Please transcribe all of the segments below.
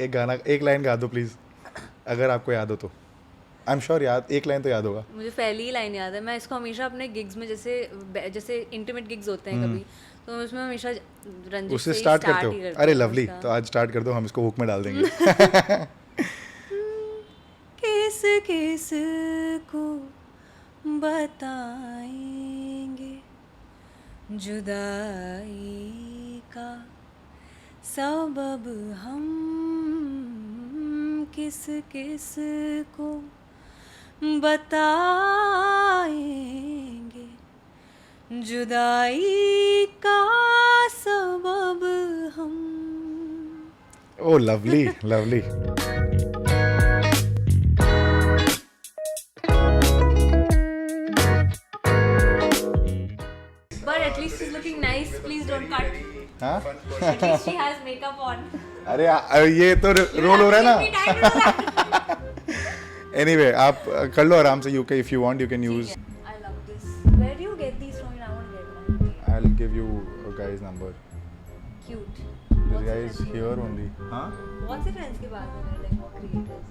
एक गाना, एक लाइन गा दो प्लीज, अगर आपको याद हो तो. आई एम श्योर याद, एक लाइन तो याद होगा. मुझे पहली ही लाइन याद है. मैं इसको हमेशा अपने गिग्स में, जैसे इंटीमेट गिग्स होते हैं कभी, तो मैं उसमें हमेशा रंजित उससे से स्टार्ट स्टार्ट करते ही हो. करती अरे हूँ लवली, उसका. तो आज स्टार्ट कर दो, हम इसको हुक में डाल देंगे. किस किस को बताएंगे जुदाई का सबब हम, किस किस को बताएंगे जुदाई का सबब हम. Oh lovely lovely. But at least she's looking nice. Please don't cut. हाँ. At least she has makeup on. अरे ये तो रोल हो रहा है ना. एनीवे आप कर लो आराम से. UK if you want you can use. I love this. Where do you get these from? I want to get one. I will give you a guys number. Cute. This guy is here only. हाँ बहुत से friends के पास है like more creators.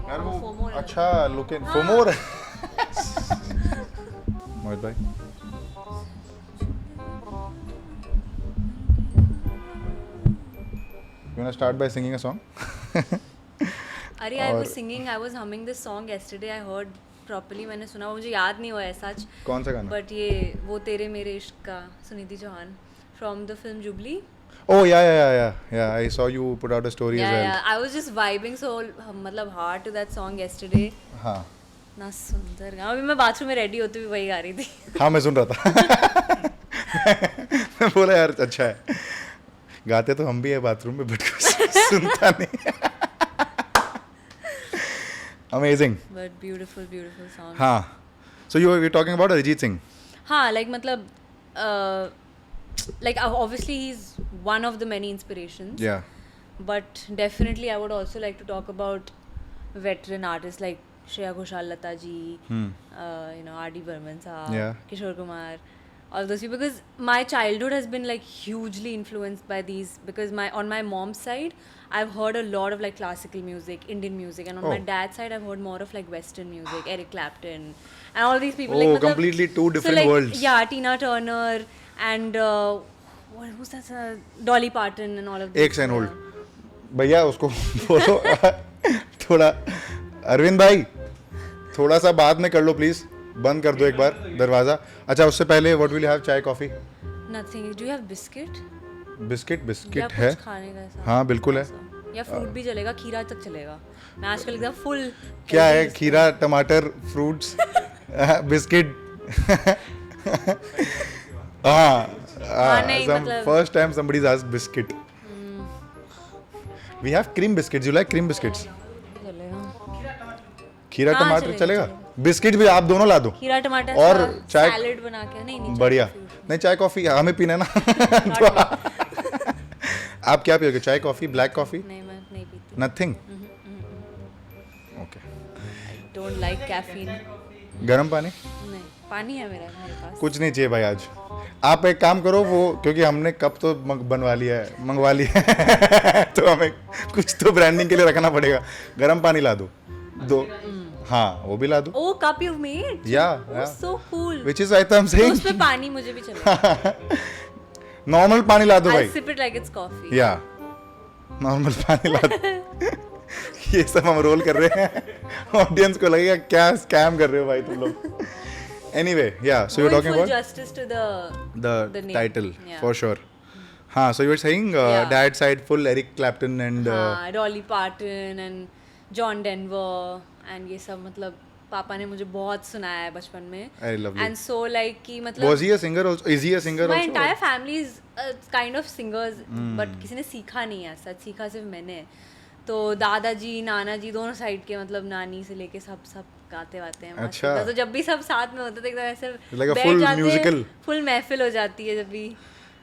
यार वो FOMO है. अच्छा look in फोमोर. मोहित भाई you wanna start by singing a song? अरे I was singing, I was humming this song yesterday. I heard properly. मैंने सुना, मुझे याद नहीं हुआ है सच. कौन सा गाना? But ये वो तेरे मेरे इश्क का, Sunidhi Chauhan from the film Jubilee. Oh yeah. I saw you put out a story as well. Yeah. I was just vibing so मतलब hard to that song yesterday. हाँ. ना सुंदर गाना. अभी मैं बाथरूम में रेडी होते हुए वही गा रही थी. हाँ मैं सुन रहा था. मैं बोला यार अच्छा है. गाते तो हम भी है बाथरूम में बट सुनता नहीं. Amazing. But beautiful song. हाँ. So you were talking about Arijit Singh. हाँ, like मतलब like obviously he's one of the many inspirations. Yeah. But definitely I would also like to talk about veteran artists like Shreya Ghoshal, Lata ji, R.D. Burman saab, Yeah. Kishore Kumar, all those people, because my childhood has been like hugely influenced by these, because on my mom's side I've heard a lot of like classical music, Indian music, and on my dad's side I've heard more of like Western music, Eric Clapton and all these people. Oh, like, completely two different so, like, worlds. Yeah, Tina Turner and who's that? Dolly Parton and all of this. एक second hold. भैया उसको बोलो थोड़ा. अरविंद भाई थोड़ा सा बाद में कर लो प्लीज. बंद कर दो एक बार दरवाजा. अच्छा उससे पहले व्हाट विल यू हैव? चाय coffee? Nothing. Do you have biscuit? Biscuit या है. कुछ खाने का ऐसा? हाँ बिल्कुल है. या फ्रूट भी चलेगा, खीरा तक चलेगा. मैं आजकल एकदम फुल. क्या है? खीरा, टमाटर, फ्रूट्स, बिस्किट. नहीं, मतलब first time somebody's asked biscuit. We have cream biscuits. You like cream biscuits? चलेगा. खीरा हाँ, टमाटर चलेगा. चलेगा. बिस्किट भी आप दोनों ला दो. खीरा टमाटर और चाय सैलेड बना के. नहीं बढ़िया. नहीं चाय कॉफी हमें पीना है ना. तो आप क्या पियोगे? चाय कॉफी, ब्लैक कॉफी? नहीं, मैं नहीं पीती. Nothing. Okay. I don't like caffeine. गरम पानी? नहीं, पानी है मेरे पास. कुछ नहीं चाहिए भाई आज. आप एक काम करो वो, क्योंकि हमने कप तो मंगवा लिया है तो हमें कुछ तो ब्रांडिंग के लिए रखना पड़ेगा. गरम पानी ला दो. हाँ वो भी ला दो. Oh, cup you've made? Yeah. So cool. Which is I am saying. उस पे पानी मुझे भी चलेगा. नॉर्मल पानी ला दो भाई. I'll sip it like it's coffee. या नॉर्मल पानी ला दो. ये सब हम रोल कर रहे हैं. ऑडियंस को लगेगा क्या स्कैम कर रहे हो भाई तुम लोग. Anyway, yeah. So you're talking full about justice to the name. title, Yeah. for sure. हाँ, so you were saying Yeah. dad side full Eric Clapton and हाँ, Dolly Parton and John Denver and ये सब, मतलब पापा ने मुझे बहुत सुनाया है बचपन में. I love it. And so like कि मतलब was he a singer also? Is he a singer my also? entire family is kind of singers, but किसी ने सीखा नहीं है. सच सीखा सिर्फ मैंने. तो दादाजी, नाना जी दोनों साइड के, मतलब नानी से लेके सब गाते वाते हैं. अच्छा. तो जब भी सब साथ में होते थे एकदम ऐसे Like a बैठ full जाते हैं. musical. फुल महफिल हो जाती है जब भी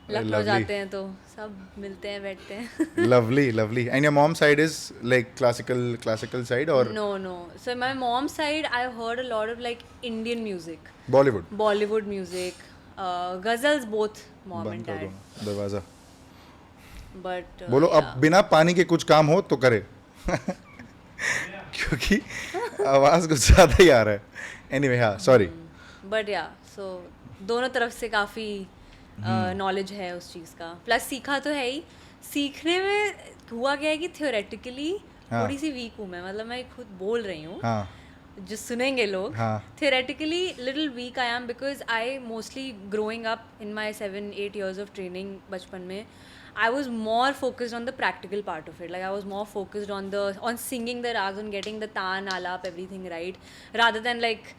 लखनऊ Lovely. जाते हैं तो सब मिलते हैं, बैठते हैं. lovely. And your mom's side is like classical side or No. So my mom's side, I've heard a lot of like Indian music, Bollywood music, ghazals, both mom बंद and कर dad. दो दरवाजा. बट बोलो अब बिना पानी के कुछ काम हो तो करे क्योंकि आवाज कुछ ज्यादा ही आ रहा है. एनीवे हाँ सॉरी. बट या सो दोनों तरफ से काफ़ी नॉलेज है उस चीज़ का. प्लस सीखा तो है ही. सीखने में हुआ क्या है कि थियोरेटिकली हाँ. थोड़ी सी वीक हूँ मैं. मतलब मैं खुद बोल रही हूँ, हाँ जो सुनेंगे लोग. हाँ. Theoretically, little weak I am because I mostly growing up in my 7-8 years of training बचपन में, I was more focused on the practical part of it. Like I was more focused on singing the rags, on getting the taan, alap, everything right, rather than like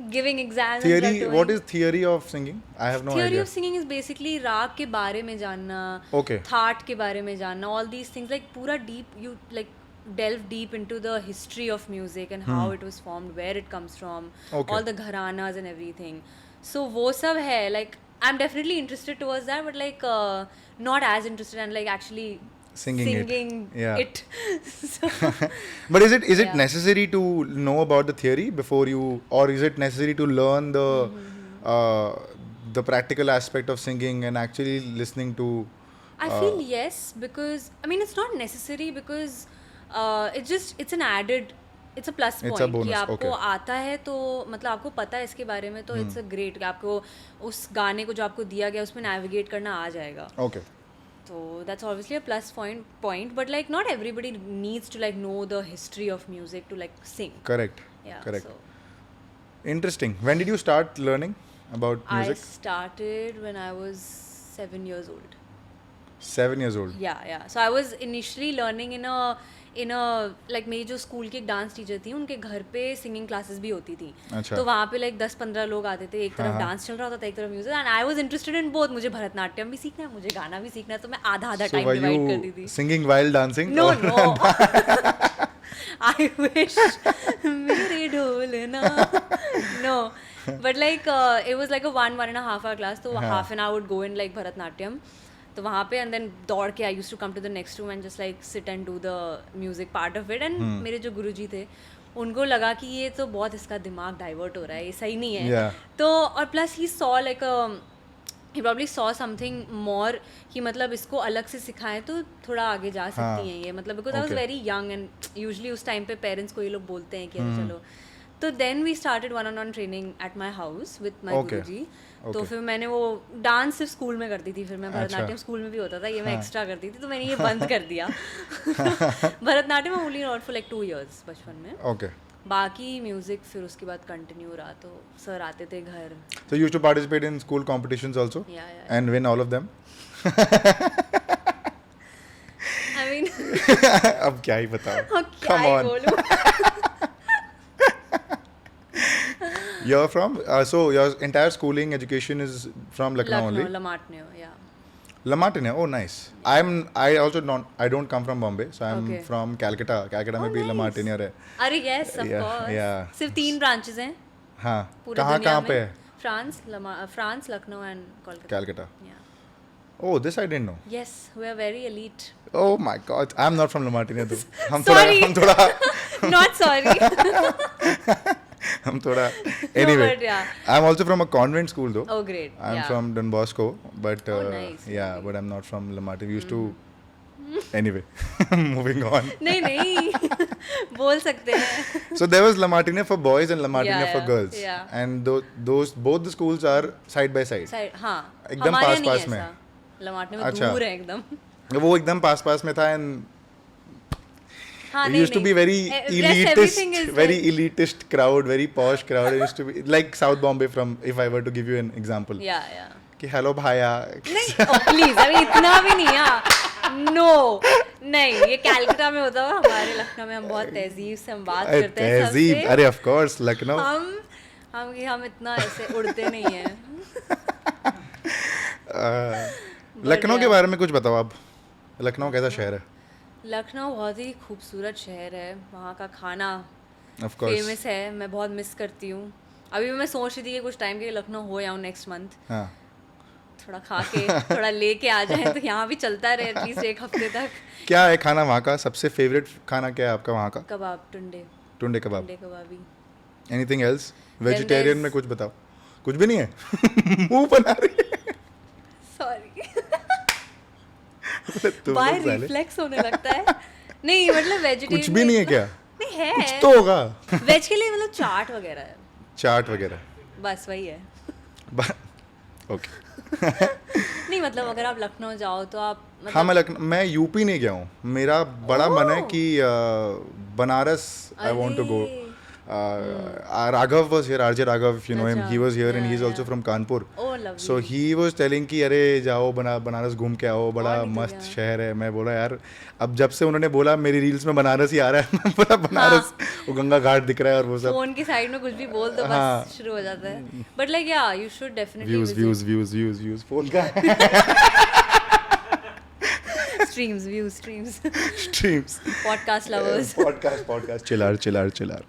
giving exams. Theory. And What is theory of singing? I have no theory idea. of singing is basically राग के बारे में जानना, Okay. That के बारे में जानना, all these things like पूरा deep you like delve deep into the history of music and how it was formed, where it comes from, Okay. all the gharanas and everything. So वो सब है. Like I'm definitely interested towards that, but like not as interested and like actually Singing it. Yeah. it. So, But is it Yeah. necessary to know about the theory before you, or is it necessary to learn the practical aspect of singing and actually listening to? I feel yes, because I mean it's not necessary because it's an added, it's a plus It's point a bonus, कि आपको okay. आता है तो मतलब आपको पता है इसके बारे में, तो it's a great कि आपको उस गाने को जो आपको दिया गया उसमें navigate करना आ जाएगा. Okay. So that's obviously a plus point, but like not everybody needs to like know the history of music to like sing. Correct. Yeah. Correct. So Interesting. When did you start learning about I music? started when I was 7 years old. 7 years old. Yeah. So I was initially learning in a like मेरी जो school की एक dance teacher थी, उनके घर पे singing classes भी होती थी. अच्छा. तो वहाँ पे लाइक 10-15 लोग आते थे. एक तरफ डांस चल रहा होता था, एक तरफ music. And I was interested in both. मुझे भरतनाट्यम भी सीखना है, मुझे गाना भी सीखना है, तो मैं आधा So टाइम were डिवाइड कर दी you थी. singing while dancing? No, or- no. I wish. मेरे ढोलना. No. But like it was like a 1.5 hour class. तो half an hour would go in like Bharatnatyam. तो वहाँ पे and then दौड़ के I used to come to the next room and just like sit and do the music part of it. And मेरे जो गुरुजी थे, उनको लगा कि ये तो बहुत इसका दिमाग डाइवर्ट हो रहा है, ये सही नहीं है. Yeah. तो और plus he saw like he probably saw something more कि मतलब इसको अलग से सिखाएं तो थोड़ा आगे जा सकती हैं ये. मतलब because I was Okay. very young and usually उस टाइम पे पेरेंट्स को ये लोग बोलते हैं कि अरे चलो. तो then we started one-on-one training at my house with my Okay. गुरुजी. तो Okay. फिर मैंने वो डांस सिर्फ स्कूल में करती थी. फिर मैं भरतनाट्यम स्कूल में भी होता था, ये मैं एक्स्ट्रा करती थी, तो मैंने ये बंद कर दिया. भरतनाट्यम मैं only not for like 2 years बचपन में. Okay. बाकी म्यूजिक फिर उसके बाद कंटिन्यू रहा. तो सर आते थे घर. So you used to participate in school competitions also? Yeah. And win all of them? I mean अब क्या ही बताओ. क्या Come ही on. बोलूं. You're from so your entire schooling education is from Lucknow only? Lamatne, yeah. Lamartine. Oh, nice. I don't come from Bombay, so I'm Okay. from Calcutta. Calcutta में भी nice. Lamartine है. अरे yes, of Yeah, course. yeah. सिर्फ 3 branches हैं हाँ. पूरे कहाँ दुनिया कहाँ में. पे है? France, Lucknow and Kolkata. Calcutta. Yeah. Oh, this I didn't know. Yes, we are very elite. Oh my God, I'm not from Lamartine though. Sorry. हम थोड़ा Not sorry. हम थोड़ा anyway. but yeah. I'm also from a convent school though. Oh great. I'm yeah. from Don Bosco, but nice. yeah, but I'm not from Lamartine. We used to anyway. Moving on. नहीं बोल सकते हैं. So there was Lamartine for boys and Lamartine Yeah, for yeah, girls, yeah. and those both the schools are side by side. हाँ. एकदम हमारे पास नहीं पास है में. ऐसा. लमाटने में अच्छा. दूर है एकदम. वो एकदम पास पास में था and हाँ, it नहीं, used to be नहीं. very Yes, everything is very like- elitist crowd, very posh crowd. It used to be like South Bombay from, if I were to give you an example. Yeah. कि hello भाया. नहीं please अभी इतना भी नहीं. No नहीं, ये कैलकाटा में होता है. हमारे लखनऊ में हम बहुत तहजीब से हम बात करते हैं तहजीब. सबसे. अरे of course लखनऊ. हम इतना ऐसे उड़ते नहीं हैं. लखनऊ के बारे में कुछ बताओ आप. लखनऊ कैसा शहर है? लखनऊ बहुत ही खूबसूरत शहर है. वहाँ का खाना Of course. फेमस है. मैं बहुत मिस करती हूँ. अभी मैं सोच रही थी कि कुछ टाइम के लिए लखनऊ हो जाऊँ नेक्स्ट मंथ. हाँ. थोड़ा खा के थोड़ा लेके आ जाए तो यहाँ भी चलता रहे एटलीस्ट 1 हफ्ते तक. क्या है खाना वहाँ का? सबसे फेवरेट खाना क्या है आपका वहाँ का? Kebab, Tunday Tunday kebab. Tunday Kababi. Anything else? Vegetarian there's- में कुछ बताओ. कुछ भी नहीं है. मुंह बना रही है. सॉरी. बाय लोग साले रिफ्लेक्स होने लगता है. नहीं मतलब वेजिटेरियन कुछ भी नहीं है क्या? नहीं है, कुछ तो होगा. वेज के लिए मतलब चाट वगैरह है, चाट वगैरह. बस वही है. ओके. नहीं मतलब अगर आप लखनऊ जाओ तो आप हाँ मतलब मैं यूपी नहीं गया हूँ. मेरा बड़ा मन है कि Banaras I want to go. Raghav was here, RJ Raghav, if you know him, अच्छा, he was here and yeah, he's also yeah. from Kanpur. Oh, lovely. So he was telling कि अरे जाओ बनारस घूम के आओ, बड़ा और नहीं तो मस्त क्या. शहर है. मैं बोला यार अब जब से उन्होंने बोला मेरी रील्स में बनारस ही आ रहा है. मैं बोला बनारस वो गंगा घाट दिख रहा है और वो सब फोन की साइड में कुछ भी बोल दो हाँ. बस शुरू हो जाता है. But like yeah you should definitely views phone का streams streams podcast lovers. Podcast चिल्लार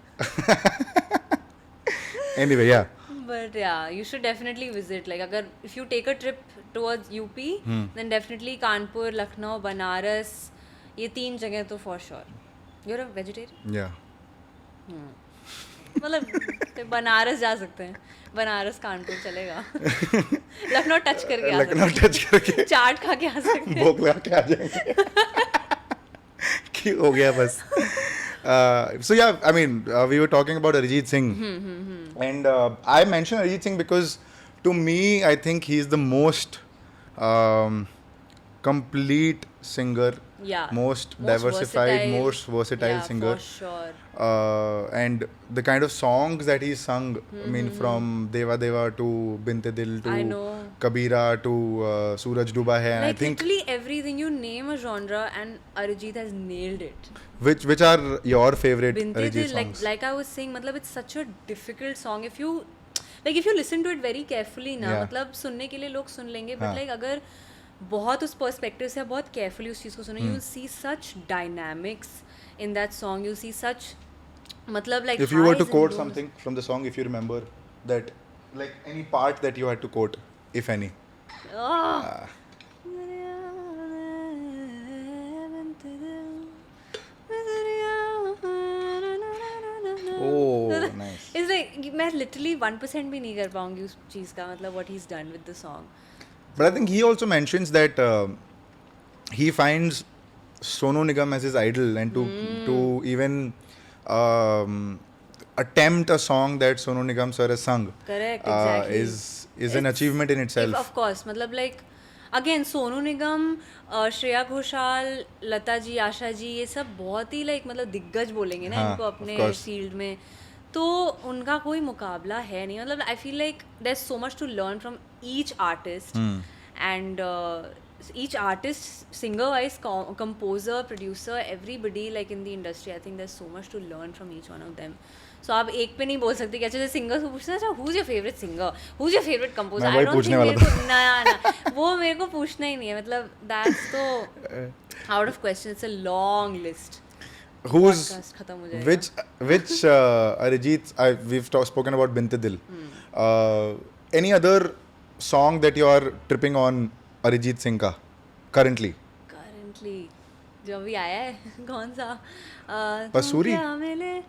anyway yeah. But yeah, you should definitely visit. Like, agar if you take a trip towards UP, then definitely Kanpur, Lucknow, Banaras, ये 3 जगह तो for sure. You're a vegetarian? Yeah. मतलब बनारस जा सकते हैं, बनारस कानपुर चलेगा. Lucknow touch करके आ लखनऊ सकते टच करके हैं, चाट खा के आ सकते हैं. भूख लगा के आ जाएंगे. कि हो गया बस. So yeah, I mean, we were talking about Arijit Singh, and I mentioned Arijit Singh because to me, I think he's the most complete singer, Yeah. most Most diversified, versatile. most versatile Yeah, singer. for sure. And the kind of songs that he sung, I mean, from Deva Deva to Binte Dil to I know. Kabira to Suraj Duba Hai, and Like I think literally everything, you name a genre and Arijit has nailed it. which are your favorite Binte Arijit Dil, songs? like I was saying, मतलब it's such a difficult song. If you listen to it very carefully ना, Yeah. मतलब सुनने के लिए लोग सुन लेंगे, हाँ. but like अगर बहुत उस पर्सपेक्टिव से बहुत केयरफुली उस चीज़ को सुनो, you'll see such dynamics in that song. You'll see such मतलब like If you were to highs and quote lows. something from the song, if you remember that, like any part that you had to quote, if any. Ah. Oh, nice. It's like मैं literally 1% भी नहीं कर पाऊंगी उस चीज़ का, मतलब what he's done with the song. But I think he also mentions that he finds Sonu Nigam as his idol, and to even attempt a song that Sonu Nigam sir has sung Correct, exactly. is an achievement in itself. Of course, मतलब like again Sonu Nigam, Shreya Ghoshal, Lata ji, Asha ji, ये सब बहुत ही like मतलब दिग्गज बोलेंगे ना हाँ, इनको of अपने course. फील्ड में, तो उनका कोई मुकाबला है नहीं. मतलब I feel like there is so much to learn from each artist, and each artist, singer wise, composer, producer, everybody like in the industry, I think there's so much to learn from each one of them. So आप एक पे नहीं बोल सकते कि अच्छा जैसे singer को पूछना, अच्छा who's your favorite singer, who's your favorite composer, मैं I वही don't पूछने think वाला मेरे को ना वो मेरे को पूछना ही नहीं है. मतलब that's तो out of question. It's a long list. Who's Podcast खत्म हो जाएगा. which Arijit, we've spoken about Binte Dil. Any other song that you are tripping on Arijit Singh का currently? जो अभी आया है कौन सा, Pasuri? तुम क्या मिले,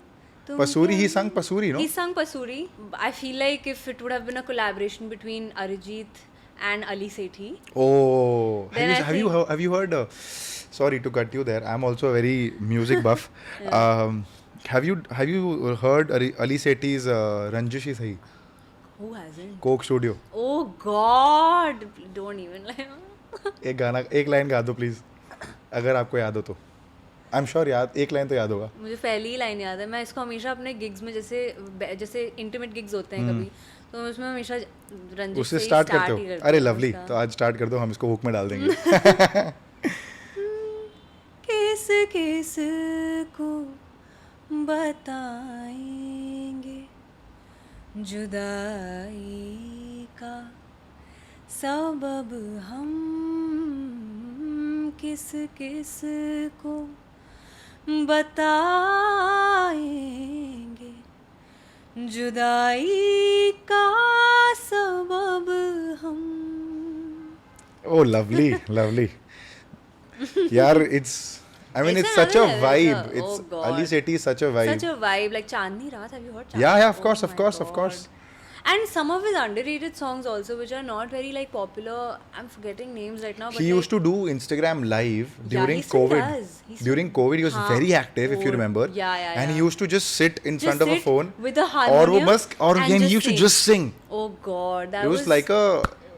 तुम Pasuri, क्या he sung Pasuri, no? He sung Pasuri. I feel like if it would have been a collaboration between Arijit and Ali Sethi. Oh, Then I have you heard? Sorry to cut you there. I'm also a very music buff. Have you heard Ali Sethi's Ranjish Hi Sahi? Who hasn't? Coke Studio. Oh God! Don't even like. एक line गा दो please, अगर आपको याद हो तो. I am sure याद, एक लाइन तो याद होगा. मुझे पहली ही लाइन याद है. मैं इसको हमेशा अपने गिग्स में जैसे इंटीमेट गिग्स होते हैं कभी, तो उसमें हमेशा रंजित उससे से स्टार्ट start करते ही हो. करती अरे हूँ लवली, उसका. तो आज स्टार्ट कर दो, हम इसको हुक में डाल देंगे. किस किस को बताएंगे जुदाई का सबब हम, किस किस को बताएंगे जुदाई का सबब हम. Oh, lovely. यार, I mean, it's such a another level. vibe. Oh It's God. Ali Sethi is such a vibe. Such a vibe, like Chandni Raat. Have you heard Chandni? Yeah, of Oh course, my of course. God. And some of his underrated songs also, which are not very like popular. I'm forgetting names right now. But He used to do Instagram live during he still COVID. does. He still- During COVID, he was very active, if you Oh, remember. yeah, And he yeah. used to just sit in Just front of a sit phone. with a और वो harmonium बस और and he just used to sing. just sing. Oh God, that It was like a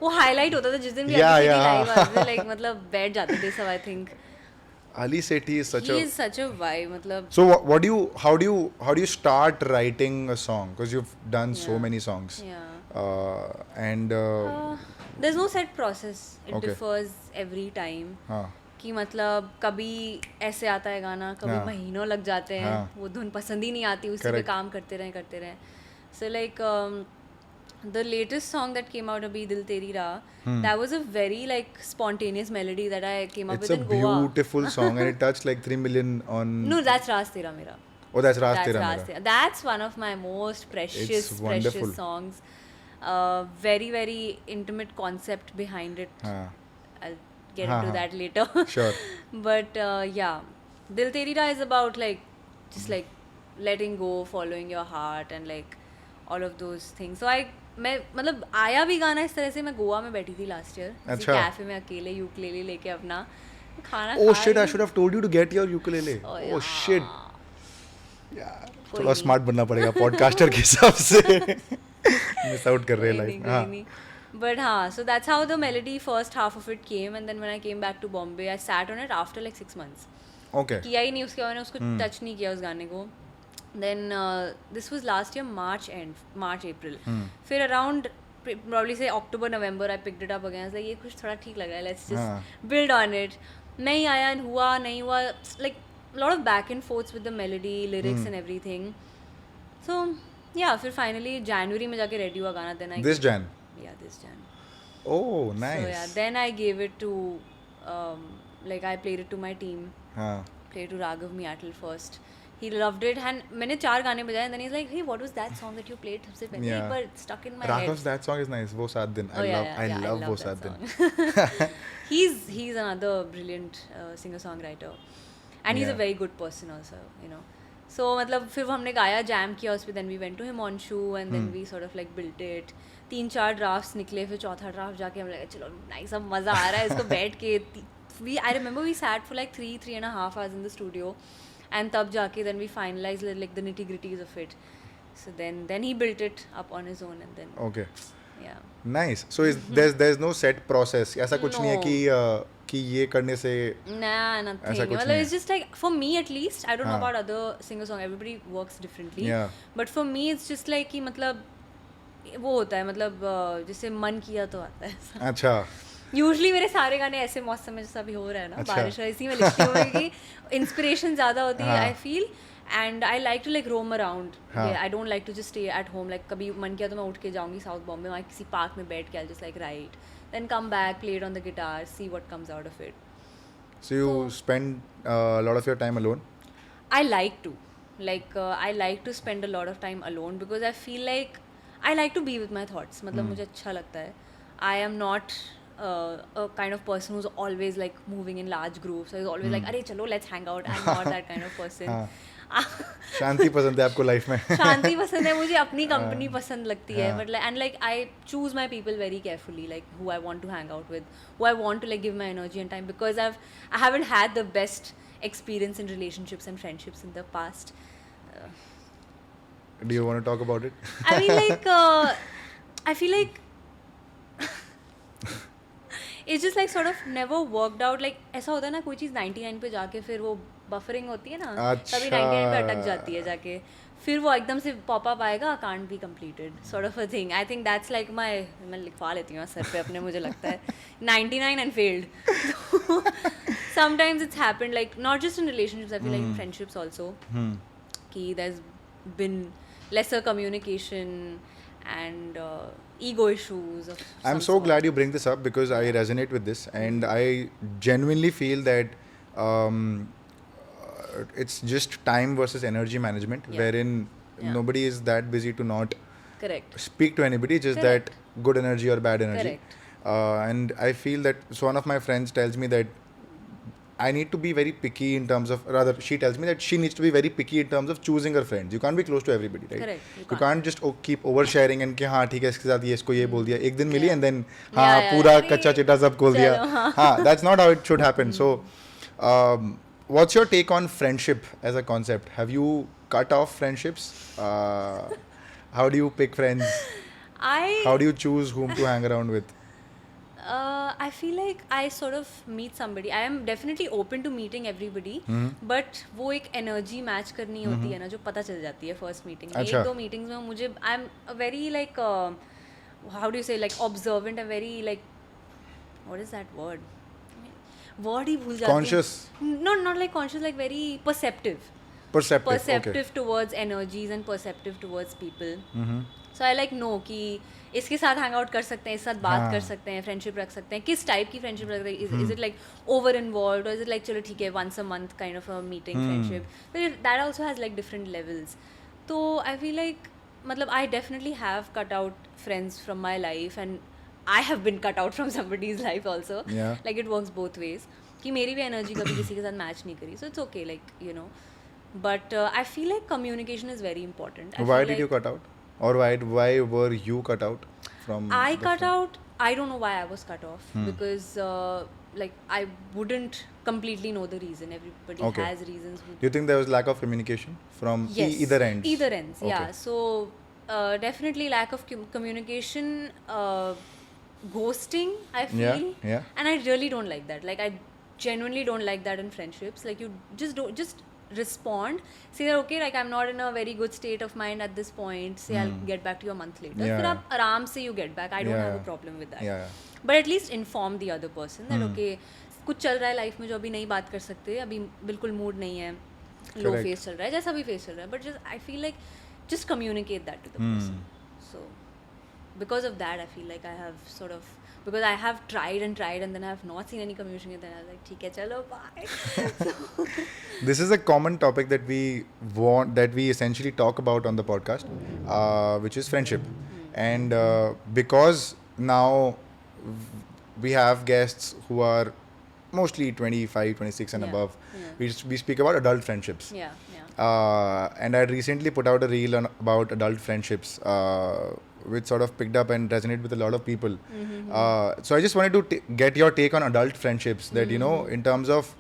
वो highlight होता था जिस दिन भी Yeah, अली सेठी yeah. live आते थे, like मतलब बैठ जाते थे सब. I think Ali Sethi is such he a. is such a vibe. मतलब So what do you how do you start writing a song? Because you've done so Yeah. many songs. yeah. And There's no set process. It Okay. differs every time. हाँ कि मतलब कभी ऐसे आता है गाना, कभी हाँ. महीनों लग जाते हैं, हाँ. वो धुन पसंद ही नहीं आती, उसी पे Correct. काम करते रहें. So like the latest song that came out अभी दिल तेरी राह, that was a very like spontaneous melody that I came up it's with a in Goa. beautiful song and it touched like 3 million on. No, that's Raaz Tera Mera. Oh, that's Raaz That's Tera Raaz Mera. Tera. That's one of my most precious wonderful. songs. Very very intimate concept behind it. हाँ I'll get हाँ, into हाँ. that later. Sure. But yeah, Dil Teri Raah is about like just like letting go, following your heart and like all of those things. So मैं मतलब आया भी गाना इस तरह से. मैं गोवा में बैठी थी लास्ट ईयर अच्छा. कैफे में अकेले यूकेलेले लेके अपना खाना Oh खा shit! I रही should have told you to get your ukulele. Oh, Oh yeah. shit! यार कोई थोड़ा नहीं. स्मार्ट बनना पड़ेगा पॉडकास्टर के हिसाब से. मिस आउट कर रहे हैं लाइफ. हाँ. But so that's how the melody first half of it came, and then when I came back to Bombay, I sat on it after like 6 months. Okay. किया ही नहीं उसके बाद मैंने उसको टच नहीं किया उस गाने को. Then this was last year March April. फिर around probably say October November I picked it up again. I was like ये कुछ थोड़ा ठीक लग रहा है, let's just build on it. नहीं आया हुआ नहीं हुआ, like a lot of back and forths with the melody, lyrics and everything. So yeah, फिर finally January में जाके ready हुआ गाना. Then I This Jan. Yeah, this Jan. Oh, nice. So yeah, then I gave it to like I played it to my team. हाँ. Played to Raghav Miatal first. He loved it and मैंने 4 गाने बजाए and then he's like, hey, what was that song that you played सबसे पहले? Yeah. But stuck in my Raghav's head. that song is nice. वो 7 दिन. Oh, I love वो that 7 दिन. song. He's another brilliant singer-songwriter. And he's a Yeah. very good person also, you know. So मतलब फिर वो हमने गाया, jam किया उस पे, then we went to him on show and then we sort of like built it. 3-4 drafts निकले, फिर चौथा ड्राफ्ट जाके हम लगे चलो nice, अब मज़ा आ रहा है इसको बैठ के. I remember we sat for like 3.5 hours in the studio and तब जाके then we finalized like the nitty-gritties of it. So then he built it up on his own and then Okay. yeah. Nice. So there's no set process. ऐसा कुछ नहीं है कि ये करने से. Nah, nothing. ऐसा कुछ Well, नहीं it's just like for me at least. I don't know हाँ. about other singer-song. Everybody works differently. Yeah. But for me, it's just like कि मतलब वो होता है मतलब जिससे मन किया तो आता है. अच्छा. Usually मेरे सारे गाने ऐसे मौसम में जैसा भी हो रहा है ना, अच्छा. बारिश है, इसी में लिखती हूँ कि inspiration ज़्यादा होती है. हाँ. I feel and I like to like roam around. हाँ. Yeah, I don't like to just stay at home. Like कभी मन किया तो मैं उठ के जाऊँगी साउथ बॉम्बे, वहाँ किसी पार्क में बैठ के I'll just like write, then come back, play it on the guitar, see what comes out of it. So you spend a lot of your time alone? I like to. I like to spend a lot of time alone because I feel like I like to be with my thoughts. मतलब मुझे अच्छा लगता है. I am not a kind of person who's always like moving in large groups. So he's always like, अरे चलो let's hang out. I'm not that kind of person. शांति पसंद है आपको लाइफ में? शांति पसंद है मुझे, अपनी कंपनी पसंद लगती है. But like, and like I choose my people very carefully, like who I want to hang out with, who I want to like give my energy and time, because I haven't had the best experience in relationships and friendships in the past. Do you want to talk about it? I mean like I feel like it's just like sort of never worked out. Like ऐसा होता है ना, कोई चीज़ 99 पे जाके फिर वो buffering होती है ना, तभी 99 पे अटक जाती है जाके, फिर वो एकदम से पॉप अप आएगा, can't be completed sort of a thing. I think that's like my, मैं लिखवा लेती हूँ सर पे अपने, मुझे लगता है 99 and failed. So, sometimes it's happened, like not just in relationships, I feel like in friendships also, कि there's been lesser communication and ego issues of I'm some so sort. glad you bring this up because I resonate with this and I genuinely feel that it's just time versus energy management, Yeah. wherein Yeah. nobody is that busy to not Correct. speak to anybody, just Correct. that good energy or bad energy. Correct. And I feel that, so one of my friends tells me that I need to be very picky in terms of, rather she tells me that she needs to be very picky in terms of choosing her friends. You can't be close to everybody, right? Correct, You can't just keep oversharing and कि हाँ ठीक है इसके साथ ये इसको ये बोल दिया एक दिन मिली and then हाँ yeah, पूरा yeah. कच्चा चिट्टा सब खोल दिया हाँ that's not how it should happen. So what's your take on friendship as a concept? Have you cut off friendships? How do you pick friends? How do you choose whom to hang around with? I feel like I sort of meet somebody. I am definitely open to meeting everybody, but वो एक energy match करनी होती है ना जो पता चल जाती है first meeting में. अच्छा. एक दो meetings में मुझे I'm a very like how do you say like observant and very like what is that word? Word ही भूल जाती हूँ. Conscious. No, not like conscious, like very perceptive. Perceptive. Okay. Towards energies and perceptive towards people. So I like know कि इसके साथ hang out कर सकते हैं, इस साथ बात कर सकते हैं, friendship रख सकते हैं, किस type की friendship रख सकते हैं, is it like over involved or is it like चलो ठीक है once a month kind of a meeting friendship. But that also has like different levels. So I feel like मतलब I definitely have cut out friends from my life and I have been cut out from somebody's life also. Yeah. Like it works both ways. कि मेरी भी energy कभी किसी के साथ match नहीं करी. So it's okay, like you know. But I feel like communication is very important. Why did you cut out? Or why were you cut out from? I cut out. I don't know why I was cut off because like I wouldn't completely know the reason. Everybody has reasons. Do you think there was lack of communication from either ends? Either ends, yeah. So definitely lack of communication, ghosting. I feel, yeah. and I really don't like that. Like I genuinely don't like that in friendships. Like you just respond, say that okay, like I'm not in a very good state of mind at this point, say I'll get back to you a month later. फिर आप आराम से you get back. I don't have a problem with that. But at least inform the other person that okay, कुछ चल रहा है life में जो अभी नहीं बात कर सकते, अभी बिल्कुल मूड नहीं है, लो फेस चल रहा है, जैसा भी फेस चल रहा है, but just I feel like just communicate that to the person. So because of that I feel like I have sort of, because I have tried and then I have not seen any communication, then I was like ठीक है चलो bye. This is a common topic that we essentially talk about on the podcast, which is friendship. And because now we have guests who are mostly 25, 26 and above, we speak about adult friendships. And I had recently put out a reel about adult friendships, which sort of picked up and resonated with a lot of people. So I just wanted to get your take on adult friendships, that you know, in terms of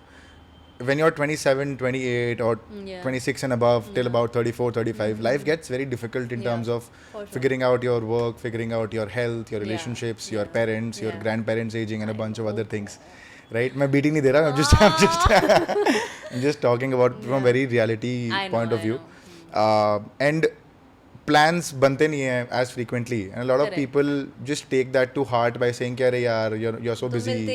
when you're 27, 28 or 26 and above till about 34, 35, life gets very difficult in terms of figuring out your work, figuring out your health, your relationships, your parents, your grandparents aging and a bunch of other things. Right? मैं beating नहीं दे रहा, I'm just talking about from a very reality point of view. And plans बनते नहीं हैं as frequently, and a lot of people just take that to heart by saying कि अरे यार you're so busy, मिलते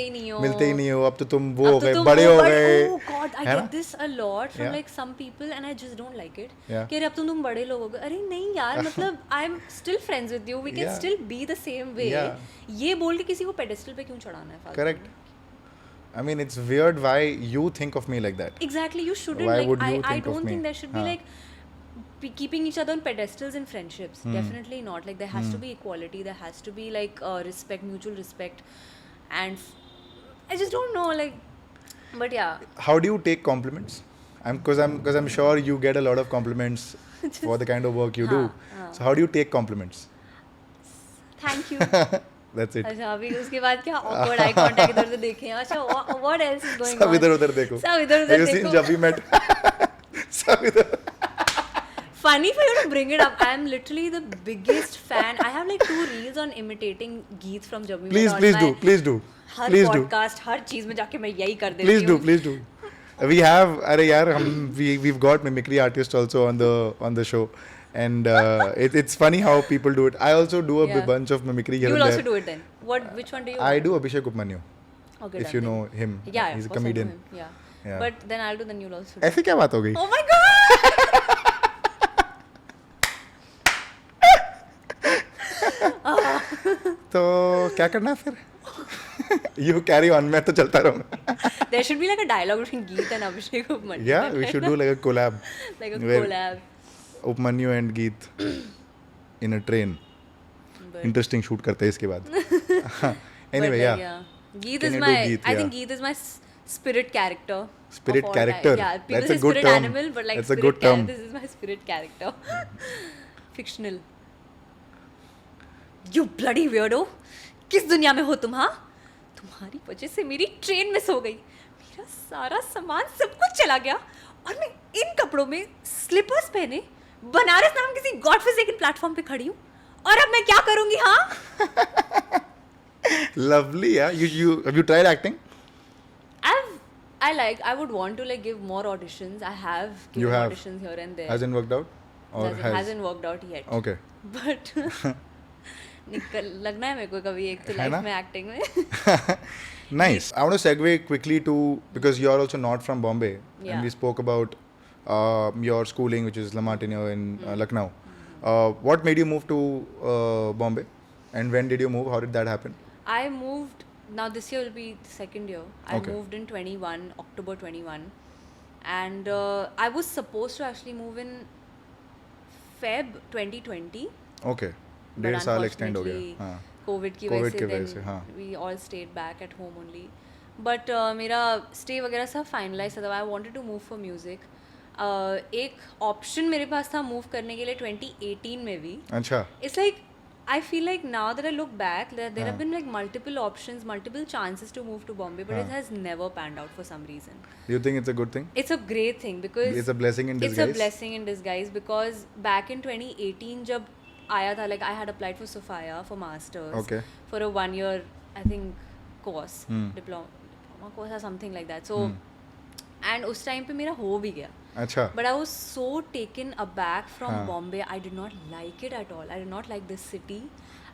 ही नहीं हो, अब तो तुम वो हो गए, बड़े हो गए. Oh God, I get this a lot from like some people and I just don't like it. कि अरे अब तुम बड़े लोग हो गए. अरे नहीं यार, मतलब I'm still friends with you, we can still be the same way. ये बोल के किसी को pedestal पे क्यों चढ़ाना है? Correct. I mean, it's weird why you think of me like that. Exactly, you shouldn't. Why like, would you I think of don't me? think there should be like keeping each other on pedestals in friendships. Definitely not. Like there has to be equality. There has to be like respect, mutual respect, and I just don't know. Like, but yeah. How do you take compliments? Because I'm sure you get a lot of compliments for the kind of work you do. So how do you take compliments? Thank you. That's it. अच्छा अभी उसके बाद क्या awkward eye contact इधर उधर देखें. अच्छा what else is going on? सब इधर उधर देखो. सब इधर उधर देखो. You see, जब भी met. सब इधर. Funny for you to bring it up. I am literally the biggest fan. I have like 2 reels on imitating Geet from Jab We Met. Please do. Her podcast, हर चीज में जाके मैं यही कर देती हूँ. Please do. We have, अरे यार we've got mimicry artists also on the show. And it's funny how people do it. I also do a bunch of mimicry here and there. You will also do it then. Which one do you? I do Abhishek Upmanyu. Okay, if you know him. Yeah, he's a comedian. Yeah. But then I'll do, then you'll also do. ऐसे क्या बात हो गई? Oh my God! तो क्या करना है फिर? You carry on. मैं तो चलता रहूँगा. There should be like a dialogue between Geet and Abhishek Upmanyu. Yeah, we should do like a collab. Like a collab. Upmanyu and Geet in a train. Interesting shoot करते हैं इसके बाद. Anyway, Geet is my. I think Geet is my spirit character. Spirit of all character? time. Yeah, people That's a say good spirit term. animal, but like That's a spirit good term. This is my spirit character. Fictional. You bloody weirdo! किस दुनिया में हो तुम हाँ? तुम्हारी वजह से मेरी ट्रेन मिस हो गई, मेरा सारा सामान सब कुछ चला गया, और मैं इन कपड़ों में स्लीपर्स पहने बनारस नाम किसी गॉडफॉरसेकन प्लेटफॉर्म पे खड़ी हूँ, और अब मैं क्या करूँगी हाँ? Lovely, yeah. You have you tried acting? I would want to like give more auditions. I have You given have. auditions here and there. Hasn't worked out? Or Hasn't worked out yet. Okay. But लगना है मेरे को कभी एक तो है ना? Life में एक्टिंग में. Nice. I want to segue quickly to, because you are also not from Bombay, Yeah. and we spoke about your schooling, which is La Martiniere in Lucknow. What made you move to Bombay, and when did you move? How did that happen? I moved, now this year will be the second year. I Okay. moved in 21, October 21. And I was supposed to actually move in Feb 2020. Okay. But 1.5 साल extend हो unfortunately, गया. हाँ. COVID की COVID की वजह वजह से से, then हाँ. we all stayed back at home only. But मेरा stay वगैरह सब finalized था. I wanted to move for music. एक option मेरे पास था move करने के लिए 2018 में भी. अच्छा. It's like I feel like now that I look back, there have been like multiple options, multiple chances to move to Bombay, but it has never panned out for some reason. Do you think it's a good thing? It's a great thing because It's a blessing in it's disguise. a blessing in disguise because back in 2018 जब आया था, like I had applied for Sophia for masters. Okay. For a 1 year I think course, diploma course or something like that. So and उस time पे मेरा हो भी गया. अच्छा. But I was so taken aback from हाँ. Bombay. I did not like it at all. I did not like the city.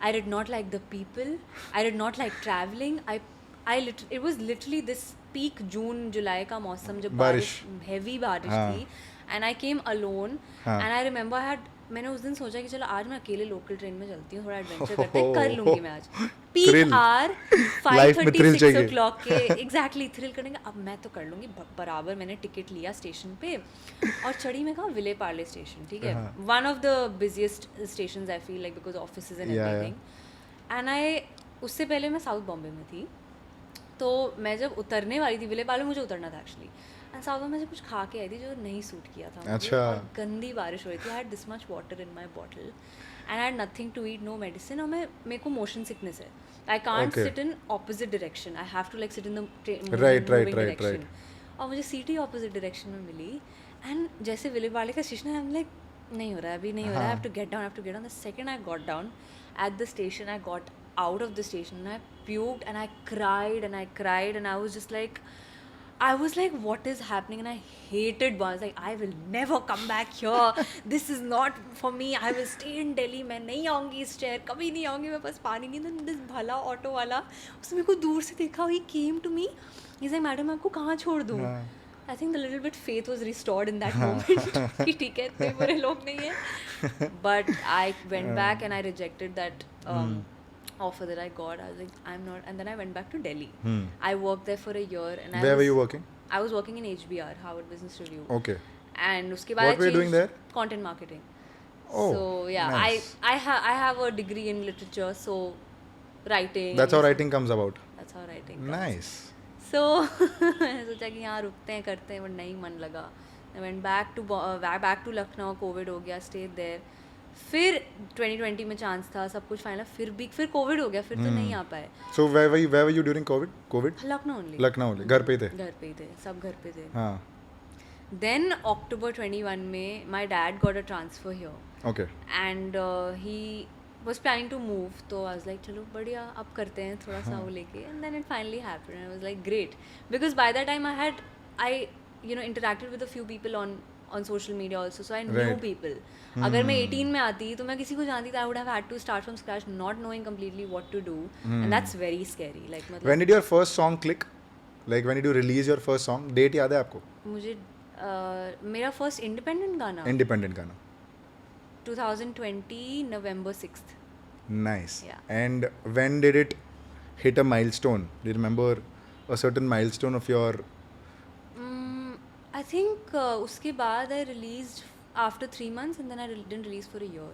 I did not like the people. I did not like traveling. It was literally this peak June, July का मौसम जब बारिश. heavy बारिश हाँ. थी. And I came alone. हाँ. And I remember मैंने उस दिन सोचा कि चलो आज मैं अकेले लोकल ट्रेन में चलती हूँ, थोड़ा एडवेंचर करते हैं, कर लूँगी मैं आज. Peak hour, Life में thrill 5:36 चाहिए. o'clock के exactly thrill करेंगे. अब मैं तो कर लूँगी. बराबर मैंने टिकट लिया स्टेशन पे और चढ़ी मैं कहाँ विले पार्ले स्टेशन. ठीक है, one of the busiest stations I feel like because offices and everything. And I उससे पहले मैं साउथ बॉम्बे में थी, तो मैं जब उतरने वाली थी विले पार्ले, मुझे उतरना था एक्चुअली, एंड साउथ में से कुछ खा के आई थी जो नहीं सूट किया था मुझे. अच्छा. और गंदी बारिश हो रही थी. I had this much water in my bottle and I had nothing to eat, no medicine, और मेरे को मोशन सिकनेस है. I can't sit in opposite direction. I have to like sit in the right. और मुझे seat ही opposite direction में मिली. And जैसे विले पार्ले का station है, आई एम लाइक नहीं हो रहा है अभी, नहीं हो रहा है, I have to get down. The second I got down at the station, I got out of the station and I puked and I cried and I was just like, I was like, what is happening? And I hated Bombay. I was like, I will never come back here. This is not for me. I will stay in Delhi. मैं नहीं आऊँगी इस शहर, कभी नहीं आऊँगी. मैं बस पानी नहीं. Then this भला ऑटो वाला, उसने मेरे को दूर से देखा. He came to me. He's like, madam आपको कहाँ छोड़ दूँ? I think the little bit faith was restored in that moment. कि ठीक है, इतने बुरे लोग नहीं है. But I went back and I rejected that offer that I got. I was like, I'm not. And then I went back to Delhi. I worked there for a year. And Where were you working? I was working in HBR, Harvard Business Review. Okay. And उसके बाद What were you doing there? Content marketing. Oh, so yeah, nice. I have a degree in literature, so writing. That's how writing comes about. That's how writing comes. Nice. So मैंने सोचा कि यहाँ रुकते हैं, करते हैं, but नहीं मन लगा. I went back to Lucknow. COVID हो गया, stayed there. फिर 2020 में चांस था, सब कुछ फाइनल, फिर कोविड हो गया, फिर तो नहीं आ पाए. So where were you during COVID? Lucknow only. Lucknow only. घर पे थे? घर पे ही थे, सब घर पे थे. हाँ. Then October 21 में my dad got a transfer here. Okay. And he was planning to move, तो I was like चलो बढ़िया, अब करते हैं थोड़ा सा वो लेके. And then it finally happened and I was like great, because by that time I interacted with a few people on social media also, so I knew people. अगर मैं 18 में आती तो मैं किसी को जानती, I would have had to start from scratch, not knowing completely what to do, and that's very scary. Like मतलब When did your first song click? Like when did you release your first song? Date याद है आपको? मुझे मेरा first independent गाना Independent गाना. 2020 November 6th. Nice. Yeah. And when did it hit a milestone? Do you remember a certain milestone of your? I think उसके बाद I released after 3 months and then I didn't release for a year.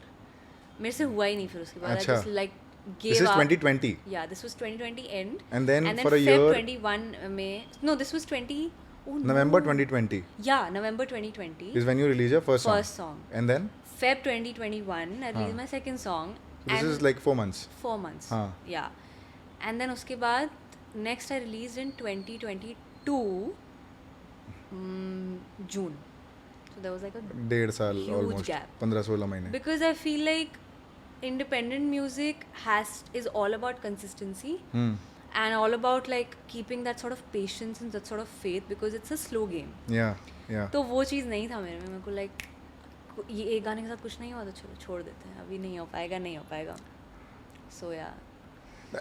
मेरे से हुआ ही नहीं फिर उसके बाद. अच्छा. I just like gave This is up. 2020. Yeah, this was 2020 end. And then for a Feb year- 21 May. No, this was 20. Oh, November no. 2020 Yeah, November 2020. is when you release your first song. First song. And then Feb 2021, I released my second song. so this is like 4 months. 4 months. हाँ. Yeah. And then उसके बाद next I released in 2022 June. So there was like a 1.5 साल huge almost. gap. 15-16 महीने. Because I feel like independent music is all about consistency and all about like keeping that sort of patience and that sort of faith because it's a slow game. Yeah. तो वो चीज़ नहीं था मेरे को like ये एक गाने के साथ कुछ नहीं हुआ तो चलो छोड़ देते हैं अभी नहीं हो पाएगा. So yeah.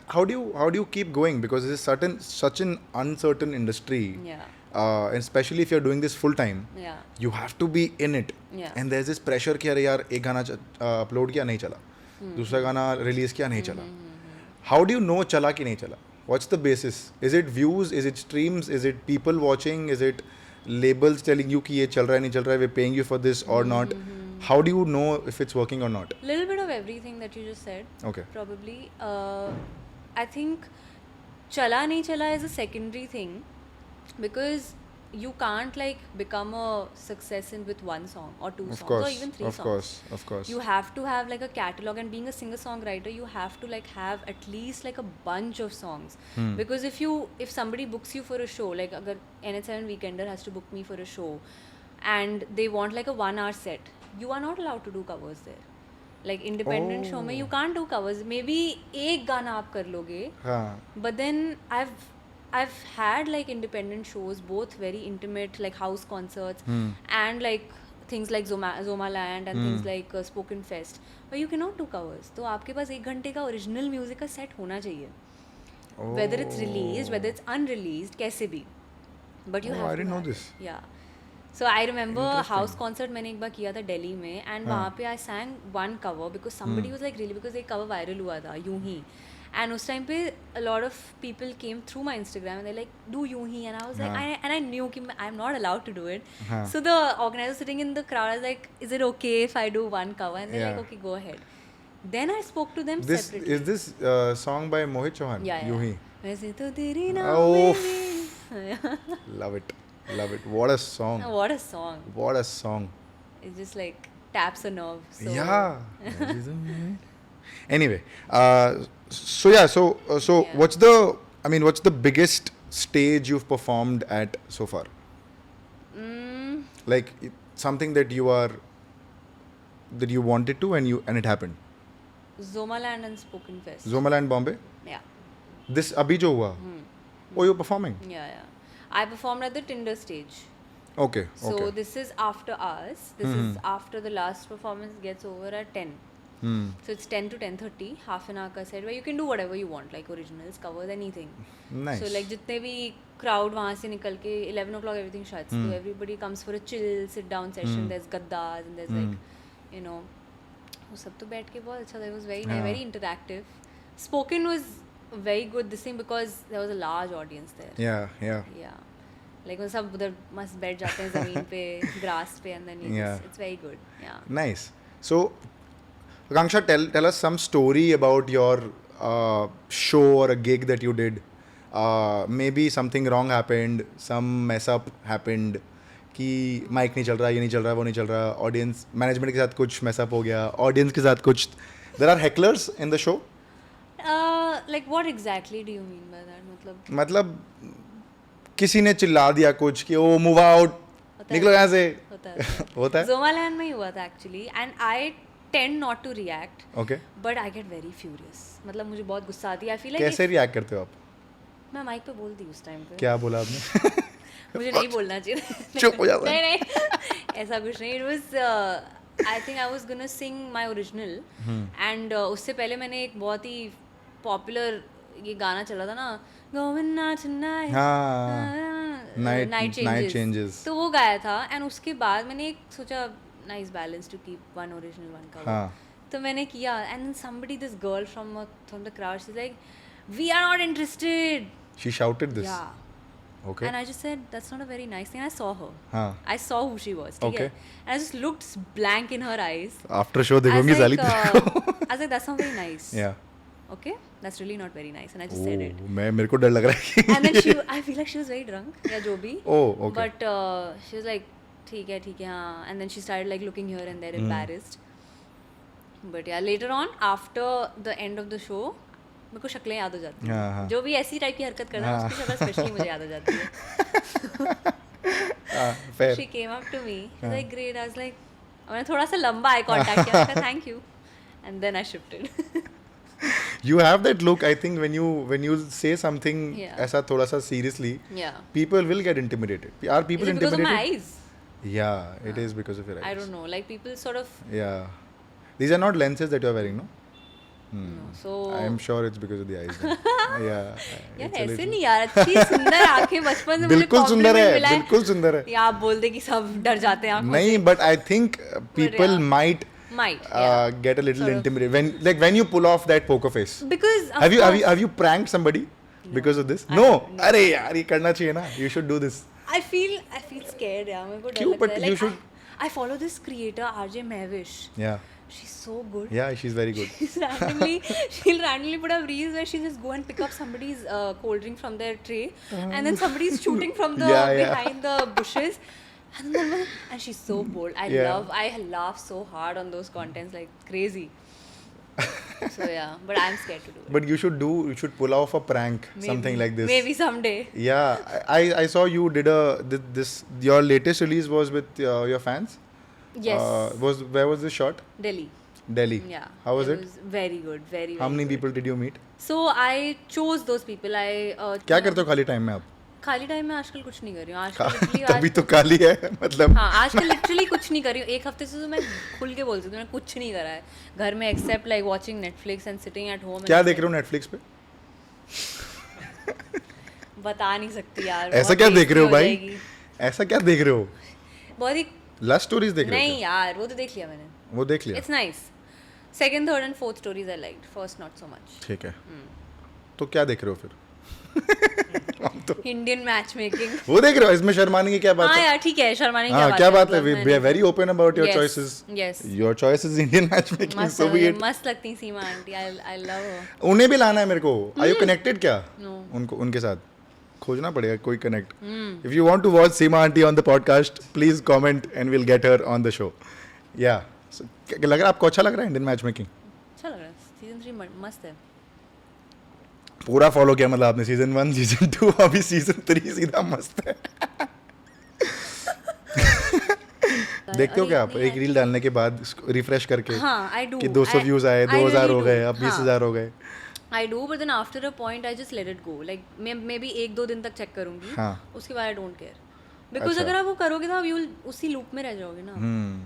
How do you keep going, because this is such an uncertain industry. Yeah. And especially if you're doing this full time. Yeah. You have to be in it. Yeah. And there's this pressure कि अरे यार एक गाना upload किया नहीं चला, दूसरा गाना रिलीज किया नहीं चला. How do you know चला कि नहीं चला? What's the basis? Is it views? Is it streams? Is it people watching? Is it labels telling you कि ये चल रहा है नहीं चल रहा है, we're paying you for this or not? How do you know if it's working or not? Little bit of everything that you just said. Okay. Probably. I think chala nahi chala is a secondary thing because you can't like become a success with one song or two Of songs course. or even three songs. Of course. You have to have like a catalog, and being a singer-songwriter, you have to like have at least like a bunch of songs. Because if somebody books you for a show, like agar NH7 Weekender has to book me for a show, and they want like a 1-hour set, you are not allowed to do covers there. Like independent show में you can't do covers. Maybe एक गाना आप कर लोगे. हाँ. But then I've had like independent shows, both very intimate like house concerts and like things like Zomaland and things like Spoken Fest, where you cannot do covers. तो आपके पास 1 घंटे का original music का set होना चाहिए. Whether it's released, whether it's unreleased, कैसे भी. But you have I to didn't know have it. this. Yeah. So I remember house concert मैंने एक बार किया था दिल्ली में, and वहाँ पे I sang one cover because somebody was like really, because एक cover viral हुआ था यूं ही, and उस time पे a lot of people came through my Instagram and they like do यूं ही, and I was like I knew कि I'm not allowed to do it. So the organizer sitting in the crowd was like, is it okay if I do one cover? And they're like, okay, go ahead. Then I spoke to them separately. Is this song by Mohit Chauhan? Yeah. यूं ही. वैसे तो तेरी ना Oh, मेरी. Love it. What a song. What a song. What a song. It just like taps a nerve. So Yeah. Anyway, so Yeah. what's the biggest stage you've performed at so far? Like something that you wanted to and it happened. Zomaland and Spoken Fest. Zomaland Bombay. Yeah. This abhi jo hua. Oh, you're performing. Yeah. I performed at the Tinder stage. Okay. So this is after ours. This is after the last performance gets over at 10. So it's 10 to 10:30, half an hour ka set where you can do whatever you want, like originals, covers, anything. Nice. So like जितने भी crowd वहाँ से निकल के 11 o'clock everything shuts. So everybody comes for a chill, sit down session. There's gaddas and there's like, you know, वो सब तो बैठ के बहुत अच्छा था. It was very nice, very interactive. Spoken was very good this thing because there was a large audience there. Yeah. Like वो सब उधर मस्त बैठ जाते हैं ज़मीन पे, grass पे, and then it's very good. Yeah. Nice. So, Akanksha, tell us some story about your show or a gig that you did. Maybe something wrong happened, some mess up happened, कि mic नहीं चल रहा, ये नहीं चल रहा, वो नहीं चल रहा, ऑडियंस मैनेजमेंट के साथ कुछ mess up हो गया, ऑडियंस के साथ कुछ. There are hecklers in the show. Like what exactly do you mean by that? मतलब किसी ने चिल्ला दिया कुछ कि ओ मूव आउट, निकलो यहाँ से. होता है. Zomaland में ही हुआ था actually, and I tend not to react. Okay. But I get very furious. मतलब मुझे बहुत गुस्सा आती है. I feel like कैसे रिएक्ट करते हो आप? मैं माइक पे बोल दी उस टाइम पे. क्या बोला आपने? मुझे नहीं बोलना चाहिए. चुप हो जाता है. नहीं ऐसा कुछ नहीं. It was I think I was gonna sing my original and उससे पहले मैंने एक बहुत ही पॉपुलर ये गाना चला था ना, Going out tonight. Night changes. तो वो गाया था, and उसके बाद मैंने एक सोचा nice balance to keep one original one cover. तो मैंने किया, and then somebody, this girl from the crowd, she's like, we are not interested. She shouted this. Yeah. Okay. And I just said, that's not a very nice thing. I saw her. हाँ. I saw who she was. Okay. And I just looked blank in her eyes. After show देखूंगी साली तेरे को. I was like, that's not very nice. Yeah. okay, that's really not very nice, and I just said it. मेरे को डर लग रहा है And then I feel like she was very drunk, या जो भी. Oh, okay. But she was like, ठीक है हाँ. And then she started like looking here and there, embarrassed. But yeah, later on, after the end of the show, मेरे को शक्लें याद हो जाती हैं. जो भी ऐसी टाइप की हरकत करता है, उसकी शक्ल स्पेशली मुझे याद हो जाती है. fair. She came up to me. She's like, great. I was like, मैंने थोड़ा सा लंबा eye contact किया. I said, thank you. And then I shifted. You have that look. I think when you say something ऐसा थोड़ा सा seriously, people will get intimidated. Are people Is it because intimidated? of my eyes? Yeah, it is because of your eyes. I don't know. Like people sort of. Yeah, these are not lenses that you are wearing, no? No, so I am sure it's because of the eyes. Yeah. यार ऐसे नहीं यार, अच्छी सुंदर आंखें बचपन से मुझे बिल्कुल सुंदर है, बिल्कुल सुंदर है. या आप बोल दे कि सब डर जाते हैं आंखों से. नहीं, but I think people might get a little intimidated when you pull off that poker face. Because have you pranked somebody because of this? No. अरे यार ये करना चाहिए ना. You should do this. I feel scared यार, मेरे को डर क्यों? लगता But है. you should. I follow this creator RJ Mahwish. Yeah. She's so good. Yeah, she's very good. She'll randomly put up reels where she just go and pick up somebody's cold drink from their tray, and then somebody's shooting from the behind the bushes, and she's so bold. I laugh so hard on those contents like crazy. So yeah, but I'm scared to do it. But you should pull off a prank, something like this. Maybe someday. Yeah, I saw you did your latest release was with your fans. Yes. Where was this shot? Delhi. Yeah. How was it? It was very good, very. How many good. people did you meet? So I chose those people. क्या करते हो खाली time में आप? खाली time में आजकल कुछ नहीं कर रही हूँ. आजकल तभी तो खाली है मतलब. हाँ, आजकल लिटरली कुछ नहीं कर रही हूँ. एक हफ्ते से तो मैं खुल के बोल सकती हूँ, मैंने कुछ नहीं करा है घर में except like watching Netflix and sitting at home. क्या देख रहे हो नेटफ्लिक्स पे? बता नहीं सकती यार. ऐसा क्या देख रहे हो भाई? ऐसा क्या देख रहे हो? बहुत ही लव स्टोरीज देख रहे हो? नहीं यार, वो तो देख लिया मैंने. वो देख लिया. It's nice. Second, third and fourth stories I liked. First not so much. ठीक है. तो क्या देख रहे हो फिर? Indian match making. वो देख रहे हो? इसमें शर्माने की क्या बात है? हाँ यार ठीक है, शर्माने की क्या बात है? क्या बात है? We are very open about your choices. Yes. Your choice is Indian matchmaking. So be it. मस्त लगती सीमा आंटी. I love her. उन्हें भी लाना है मेरे को. Are you connected क्या? No. उनके साथ खोजना पड़ेगा कोई connect. If you want to watch Seema aunty on the podcast, please comment and we'll get her on the show. Yeah. So, लग रहा है आपको अच्छा लग रहा है इंडियन मैच मेकिंग? अच्छा लग रहा है. सीजन 3 मस्त है. पूरा फॉलो किया मतलब आपने सीजन 1 सीजन 2 अभी सीजन 3 सीधा मस्त है. देखते हो क्या आप एक रील डालने के बाद रिफ्रेश करके? हाँ, I do. कि 200 व्यूज आए, 2000 हो गए, अब 20,000 हो गए. I do, but then after a point I just let it go. Like मैं भी 1-2 दिन तक चेक करूंगी. उसके बाद I don't care. Because अगर आप वो करोगे तो आप उसी लूप में रह जाओगे ना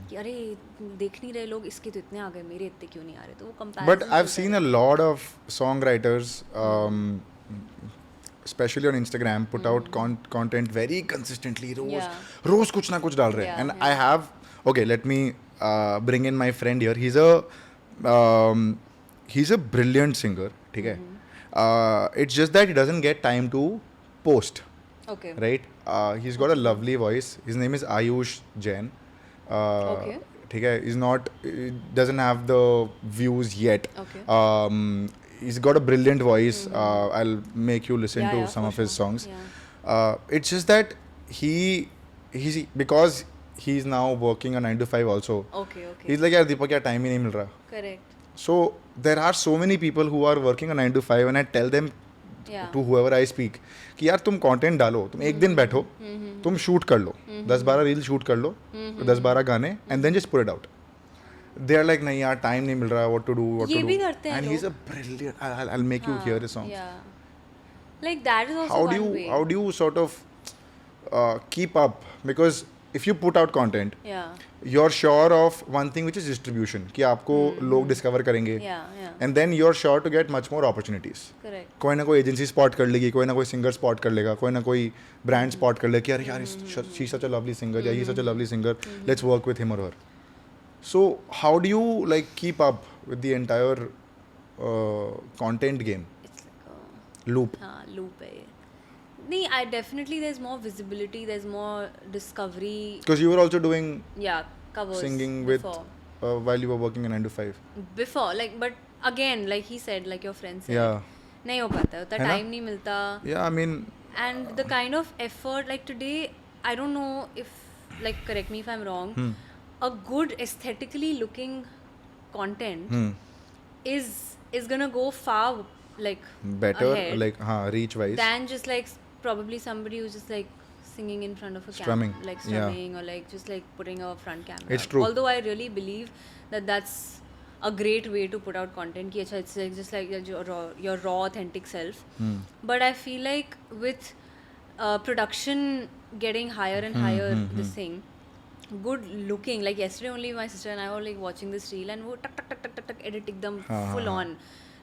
कि अरे देख नहीं रहे लोग, इसके तो इतने आ गए, मेरे इतने क्यों नहीं आ रहे. तो वो comparison. But I've seen a lot of songwriters especially on Instagram put out content very consistently. रोज कुछ ना कुछ डाल रहे हैं. And I have, okay, let me bring in my friend here. He's a brilliant singer, ठीक है. It's just that he doesn't get time to post. Okay. Right? He's got a lovely voice. His name is Ayush Jain. Okay. ठीक है. Doesn't have the views yet. Okay. He's got a brilliant voice. I'll make you listen to some of his songs. Yeah. It's just that he's because he's now working a 9 to 5 also. Okay. He's like यार दीपक यार time ही नहीं मिल रहा. Correct. So there are so many people who are working a 9 to 5 and I tell them to whoever I speak कि यार तुम content डालो, तुम एक दिन बैठो, तुम शूट कर लो, 10-12 रील शूट कर लो, 10-12 गाने and then just put it out. They are like नहीं यार टाइम नहीं मिल रहा, what to do. ये भी करते हैं and लोग. he's a brilliant. I'll make you hear his songs. Yeah. Like that is also one way. How do you sort of keep up, because if you put out content, you're sure of one thing which is distribution कि आपको लोग discover करेंगे. And then you're sure to get much more opportunities. Correct. कोई ना कोई agency spot कर लेगी, कोई ना कोई सिंगर स्पॉट कर लेगा, कोई ना कोई ब्रांड स्पॉट कर लेगा कि अरे यार she's such a lovely singer या he's such a lovely singer, let's work with him or her. So how do you like keep up with the entire content game? It's like a loop. Loop है. नहीं, I definitely there's more visibility, there's more discovery. Because you were also doing covers singing with before. While you were working in 9 to 5. Before, like, but again, like he said, like your friend said, Yeah. नहीं हो पाता है, उतना है ना? time नहीं मिलता. Yeah, I mean, And the kind of effort, like today, I don't know if, like, correct me if I'm wrong, a good aesthetically looking content is gonna go far, like, better, ahead like, reach wise. than just like probably somebody who's just like singing in front of a Strumming. camera, like Yeah. strumming, or like just like putting a front camera. It's true. Although I really believe that that's a great way to put out content. Ki, it's like just like your raw authentic self. But I feel like with production getting higher and higher, this thing, good looking, like yesterday only my sister and I were like watching this reel and wo tak tak tak tak tak, tak edit एकदम full on,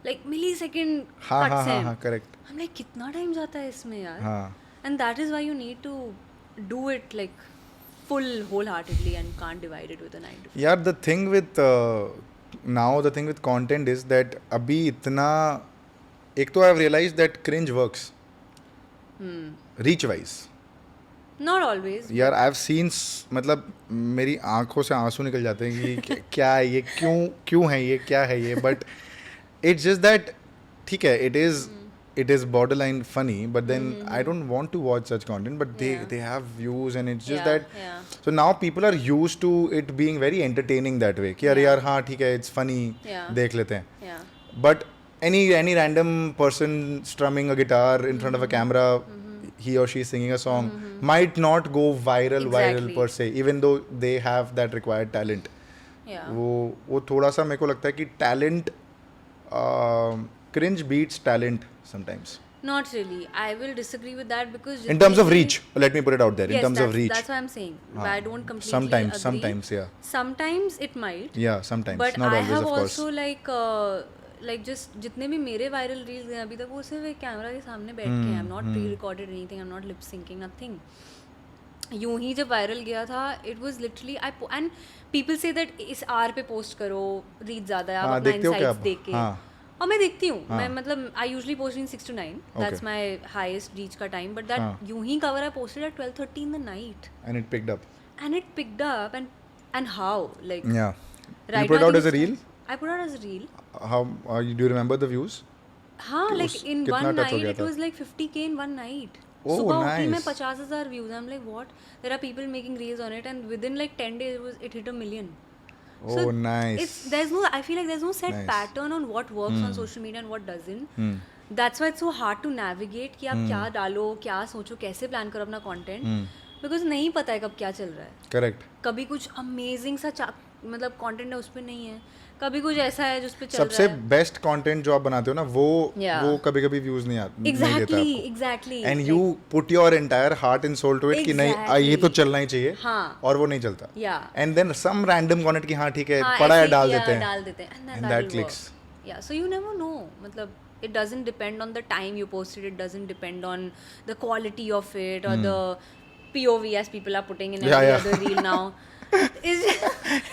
like millisecond cuts हैं. Correct. I'm like कितना time जाता है इसमें यार. हाँ. And that is why you need to do it like full wholeheartedly and can't divide it with a 9 to 5. Yeah, the thing with now the thing with content is that अभी इतना, एक तो I've realized that cringe works. Reach wise. Not always. यार I've seen मतलब मेरी आंखों से आंसू निकल जाते हैं कि क्या है ये, क्यों है ये, क्या है ये, but it's just that ठीक है, it is borderline funny, but then I don't want to watch such content, but they have views and it's just that. So now people are used to it being very entertaining that way कि अरे यार हाँ ठीक है, it's funny, देख लेते हैं. But any random person strumming a guitar in front of a camera, he or she singing a song, might not go viral per se, even though they have that required talent. वो थोड़ा सा मेरे को लगता है कि talent, cringe beats talent sometimes. Not really. I will disagree with that because In terms of reach, let me put it out there. Yes, in terms of reach. That's what I'm saying. But I don't completely Sometimes, agree. sometimes, yeah. Sometimes it might. Yeah, sometimes. But Not I always, have of course. also like just जितने भी मेरे viral reels हैं अभी तक वो सिर्फ एक camera के सामने बैठ के हैं. I'm not pre-recorded anything. I'm not lip syncing. Nothing. यूं ही जब वायरल गया था, it was literally and people say that इस R पे पोस्ट करो, रीच ज़्यादा है, आप अपना insights देख के. और मैं देखती हूँ, मैं मतलब I usually post in 6 to 9. That's my highest reach का time. But that यूं ही cover I posted at 12:30 in the night. And it picked up. And how, like. Yeah. Right, you put it out as a reel? I put out as a reel. How do you remember the views? हाँ, like in one night it was like 50K in one night. Oh, सुबह उठी nice. में 50,000 views. I'm like, what? There are people making reels on it, and within like 10 days it hit 1 million. Oh, nice. I feel like there's no set pattern on what works on social media and what doesn't. That's why it's so hard to navigate कि आप क्या डालो, क्या सोचो, कैसे plan करो अपना content. Because नहीं पता है कब क्या चल रहा है. Correct. कभी कुछ amazing सा मतलब content है उस पे नहीं है, कभी कुछ ऐसा है जिस पे चल रहा है. सबसे बेस्ट कंटेंट जो आप बनाते हो ना, वो कभी-कभी व्यूज नहीं देता आपको. Exactly. And you put your entire heart and soul to it कि नहीं ये तो चलना ही चाहिए, और वो नहीं चलता. And then some random content कि हाँ ठीक है, पड़ा है डाल देते हैं. And that clicks. Yeah, so you never know. मतलब it doesn't depend on the time you posted. It doesn't depend on the quality of it or the POV as people are putting in every other reel now.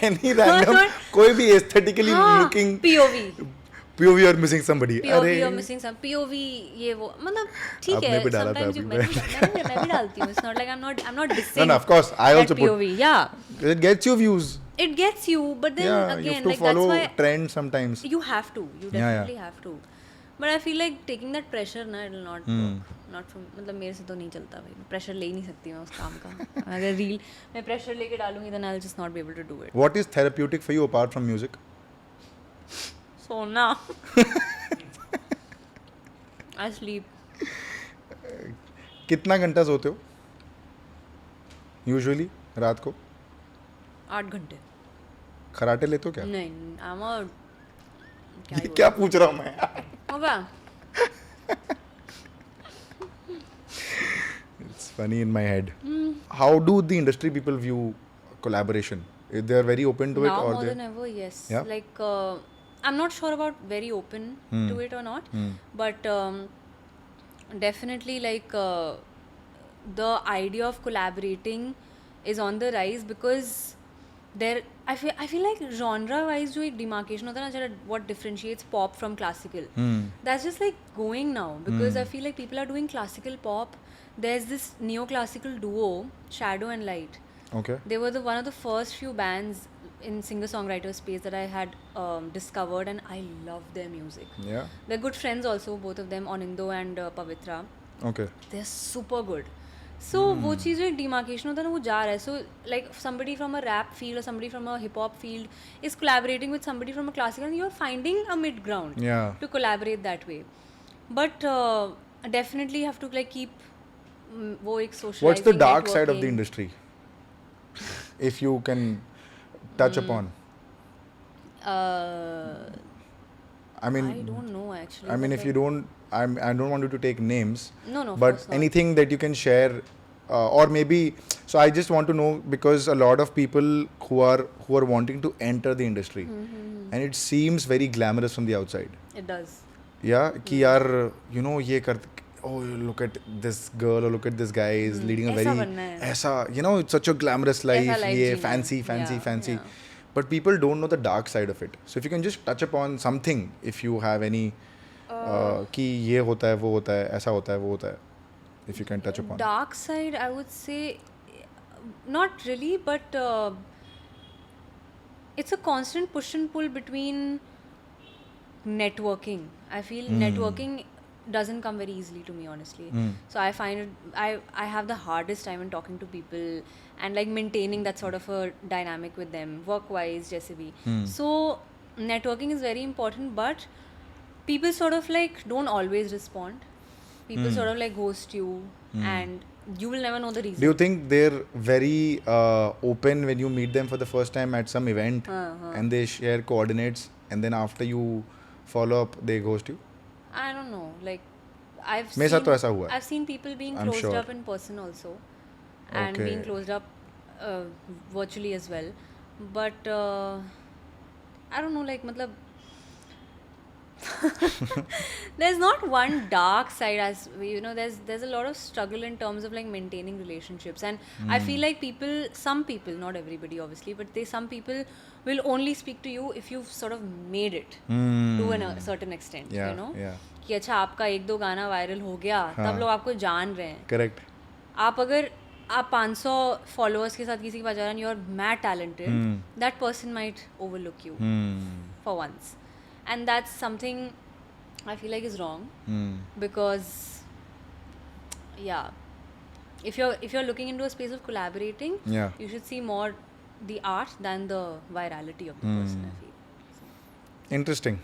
Any random कोई भी aesthetically looking POV or missing somebody. POV or missing some POV ये वो मतलब ठीक है. Sometimes मैं भी डालती हूँ. It's not like I'm not dissing. No, of course I also put POV. Yeah. It gets you views. It gets you, but then again, you have to like follow that's why trend sometimes. You have to. You definitely have to. But I feel like taking that pressure ना, it will not work. Not from मतलब मेरे से तो नहीं चलता भाई. Pressure ले ही नहीं सकती मैं उस काम का. अगर रील मैं प्रेशर लेके डालूंगी then I'll just not be able to do it. What is therapeutic for you apart from music? सोना. I sleep. कितना घंटा सोते हो यूजुअली रात को? 8 घंटे. खराटे लेते हो क्या? नहीं, I'm a ये क्या पूछ रहा हूँ मैं? होगा. It's funny in my head. How do the industry people view collaboration? They are very open to it, now or more they? than ever, yes. Yeah? Like I'm not sure about very open to it or not, but definitely like the idea of collaborating is on the rise because there I feel like genre wise जो एक demarcation होता है ना, what differentiates pop from classical, that's just like going now because I feel like people are doing classical pop. There's this neoclassical duo Shadow and Light. Okay. They were one of the first few bands in singer-songwriter space that I had discovered, and I love their music. Yeah. They're good friends also, both of them, Onindo and Pavitra. Okay. They're super good. So वो चीज़ जो एक demarcation होता है ना वो जा रहा है. So like somebody from a rap field or somebody from a hip hop field is collaborating with somebody from a classical, and you're finding a mid ground Yeah. to collaborate that way. But definitely have to like keep वो एक socializing. What's the dark side of the networking. industry? If you can touch upon. I mean, I don't know actually. I mean, if you don't, I don't want you to take names. No, of But course not. anything that you can share, or maybe. So I just want to know, because a lot of people who are wanting to enter the industry, and it seems very glamorous from the outside. It does. Yeah, कि यार, you know, ये कर, oh, look at this girl or look at this guy is leading a ऐसा very बनना है. ऐसा, you know, it's such a glamorous life, ऐसा life ये जीना है. fancy, Yeah, yeah. but people don't know the dark side of it. So if you can just touch upon something, if you have any, कि ये होता है, वो होता है, ऐसा होता है, वो होता है, if you can touch upon. Dark side, I would say, not really, but it's a constant push and pull between networking. I feel networking doesn't come very easily to me, honestly. So I find it, I have the hardest time in talking to people and like maintaining that sort of a dynamic with them, work-wise, jaise bhi. So networking is very important, but people sort of like don't always respond. People sort of like ghost you, and you will never know the reason. Do you think they're very open when you meet them for the first time at some event, and they share coordinates, and then after you follow up, they ghost you? I don't know. Like I've मेरे साथ तो ऐसा हुआ है. I've seen people being I'm closed sure. up in person also, and Okay. being closed up virtually as well. But I don't know. Like, matlab, there's not one dark side, as you know. There's a lot of struggle in terms of like maintaining relationships, and I feel like some people, not everybody obviously, but some people will only speak to you if you've sort of made it to a certain extent. Yeah, You know, yeah. कि अच्छा आपका एक दो गाना viral हो गया, तब लोग आपको जान रहे हैं. Correct. आप अगर आप 500 फॉलोअर्स के साथ किसी के पास जा रहे हैं, you are mad talented, that person might overlook you for once, and that's something I feel like is wrong, because if you're looking into a space of collaborating, Yeah. you should see more the art than the virality of the person, I feel. Interesting.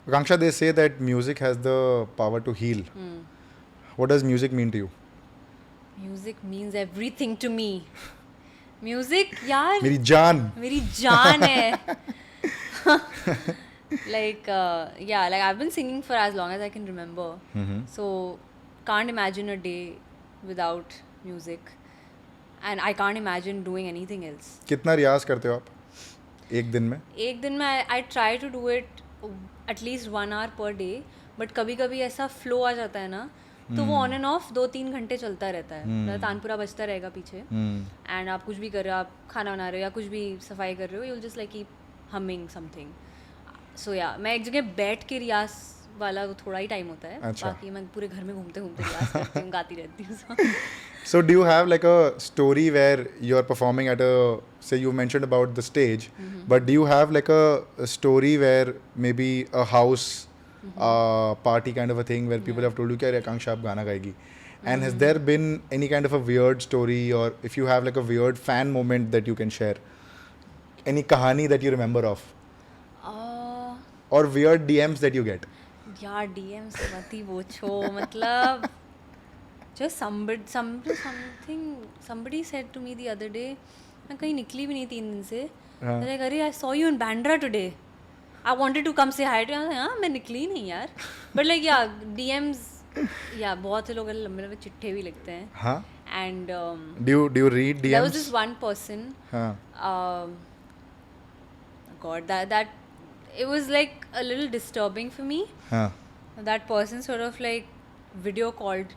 Akanksha, they say that music has the power to heal. What does music mean to you? Music means everything to me. Music, यार मेरी जान. मेरी जान है. Like like I've been singing for as long as I can remember. So can't imagine a day without music, and I can't imagine doing anything else. कितना रियाज करते हो आप एक दिन में? एक दिन में I try to do it at least 1 hour per day, but कभी कभी ऐसा flow आ जाता है ना, तो वो ऑन एंड ऑफ 2-3 घंटे चलता रहता है. मतलब तानपुरा बजता रहेगा पीछे, एंड आप कुछ भी कर रहे हो, आप खाना बना रहे हो या कुछ भी सफाई कर रहे हो, you will just like keep humming something. So yeah मैं एक जगह बैठ के रियाज वाला थोड़ा ही टाइम होता है. अच्छा. बाकी मैं पूरे घर में घूमते घूमते रियाज करती हूँ, गाती रहती हूँ. So do you have like a story where you're performing at a, say you mentioned about the stage, but do you have like a story where maybe a house party kind of a thing where people have told you कि अरे आकांक्षा आप गाना गाएगी, and has there been any kind of a weird story, or if you have like a weird fan moment that you can share, any kahani that you remember of, or weird DMs that you get? यार DMs मत ही पूछो. मतलब just somebody said to me the other day, मैं कहीं निकली भी नहीं 3 दिन से, like अरे I saw you in Bandra today, I wanted to come say hi to you. हाँ मैं निकली नहीं यार. But like DMs, बहुत से लोग लंबे लंबे चिट्ठे भी लिखते हैं. हाँ. And do you read DMs? there was this one person, हाँ. God, that it was like a little disturbing for me. हाँ. That person sort of like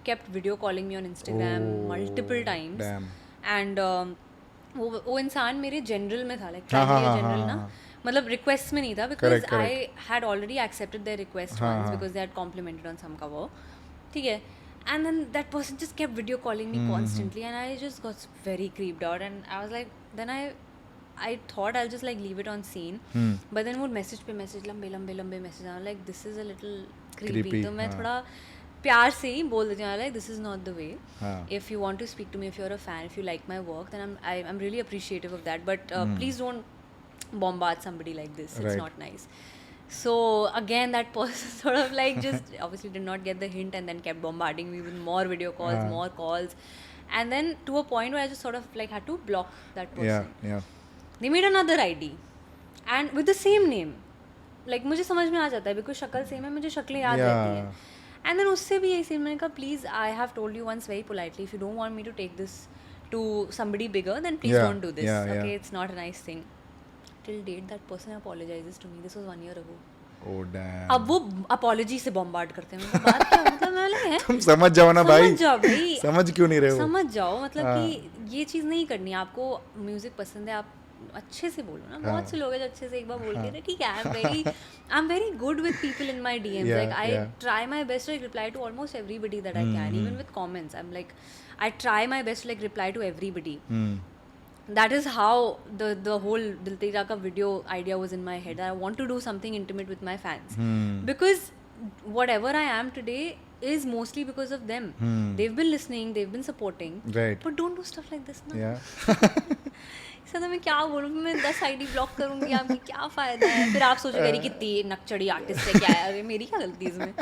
kept video calling me on Instagram multiple times. Damn. And वो इंसान मेरे general में था, like हाँ, primary हाँ, general हाँ, ना, हाँ. मतलब रिक्वेस्ट में नहीं था, because Correct. I had already accepted their request once because they had complimented on some cover. ठीक है. And then that person just kept video calling me constantly, and I just got very creeped out, and I was like, then I I thought I'll just like leave it on scene, but then वो message पे message लंबे message आना, like this is a little creepy. तो मैं थोड़ा प्यार से ही बोल देती हूँ, like this is not the way. If you want to speak to me, if you're a fan, if you like my work, then I'm really appreciative of that. But please don't bombard somebody like this. It's not nice. So again, that person sort of like just obviously did not get the hint and then kept bombarding me with more video calls, more calls, and then to a point where I just sort of like had to block that person. Yeah. They made another ID and with the same name. Like मुझे समझ में आ जाता है because शक्ल same है, मुझे शक्लें याद रहती हैं. And then उससे भी यही सीन, मैंने कहा please, I have told you once very politely, if you don't want me to take this to somebody bigger, then please don't do this. Okay, it's not a nice thing. Till date, that person apologizes to me. This was 1 year ago. Oh damn. अब वो apology से bombard करते हैं. मतलब बात क्या, मतलब मैं लगे हैं. तुम समझ जाओ ना भाई. समझ जाओ भाई. समझ क्यों नहीं रहे हो? समझ जाओ, मतलब कि ये चीज़ नहीं करनी. आपको म्यूजिक पसंद है, आप अच्छे से बोलो ना. बहुत से लोग हैं जो अच्छे से एक बार बोल के ठीक है. I'm very good with people in my DMs. Like I try my best to like reply to almost everybody that I can, even with comments. I'm like, I try my best to like reply to everybody. That is how the whole Dil Teri Raah ka video idea was in my head. I want to do something intimate with my fans, because whatever I am today is mostly because of them. They've been listening, they've been supporting. Right. But don't do stuff like this ना. Yeah. इससे तो मैं क्या बोलूँ, मैं 10 ID block करूँगी, आपकी क्या फ़ायदा है. फिर आप सोचोगे अरे कितनी नकचड़ी आर्टिस्ट है, क्या है, अरे मेरी क्या गलती है इसमें.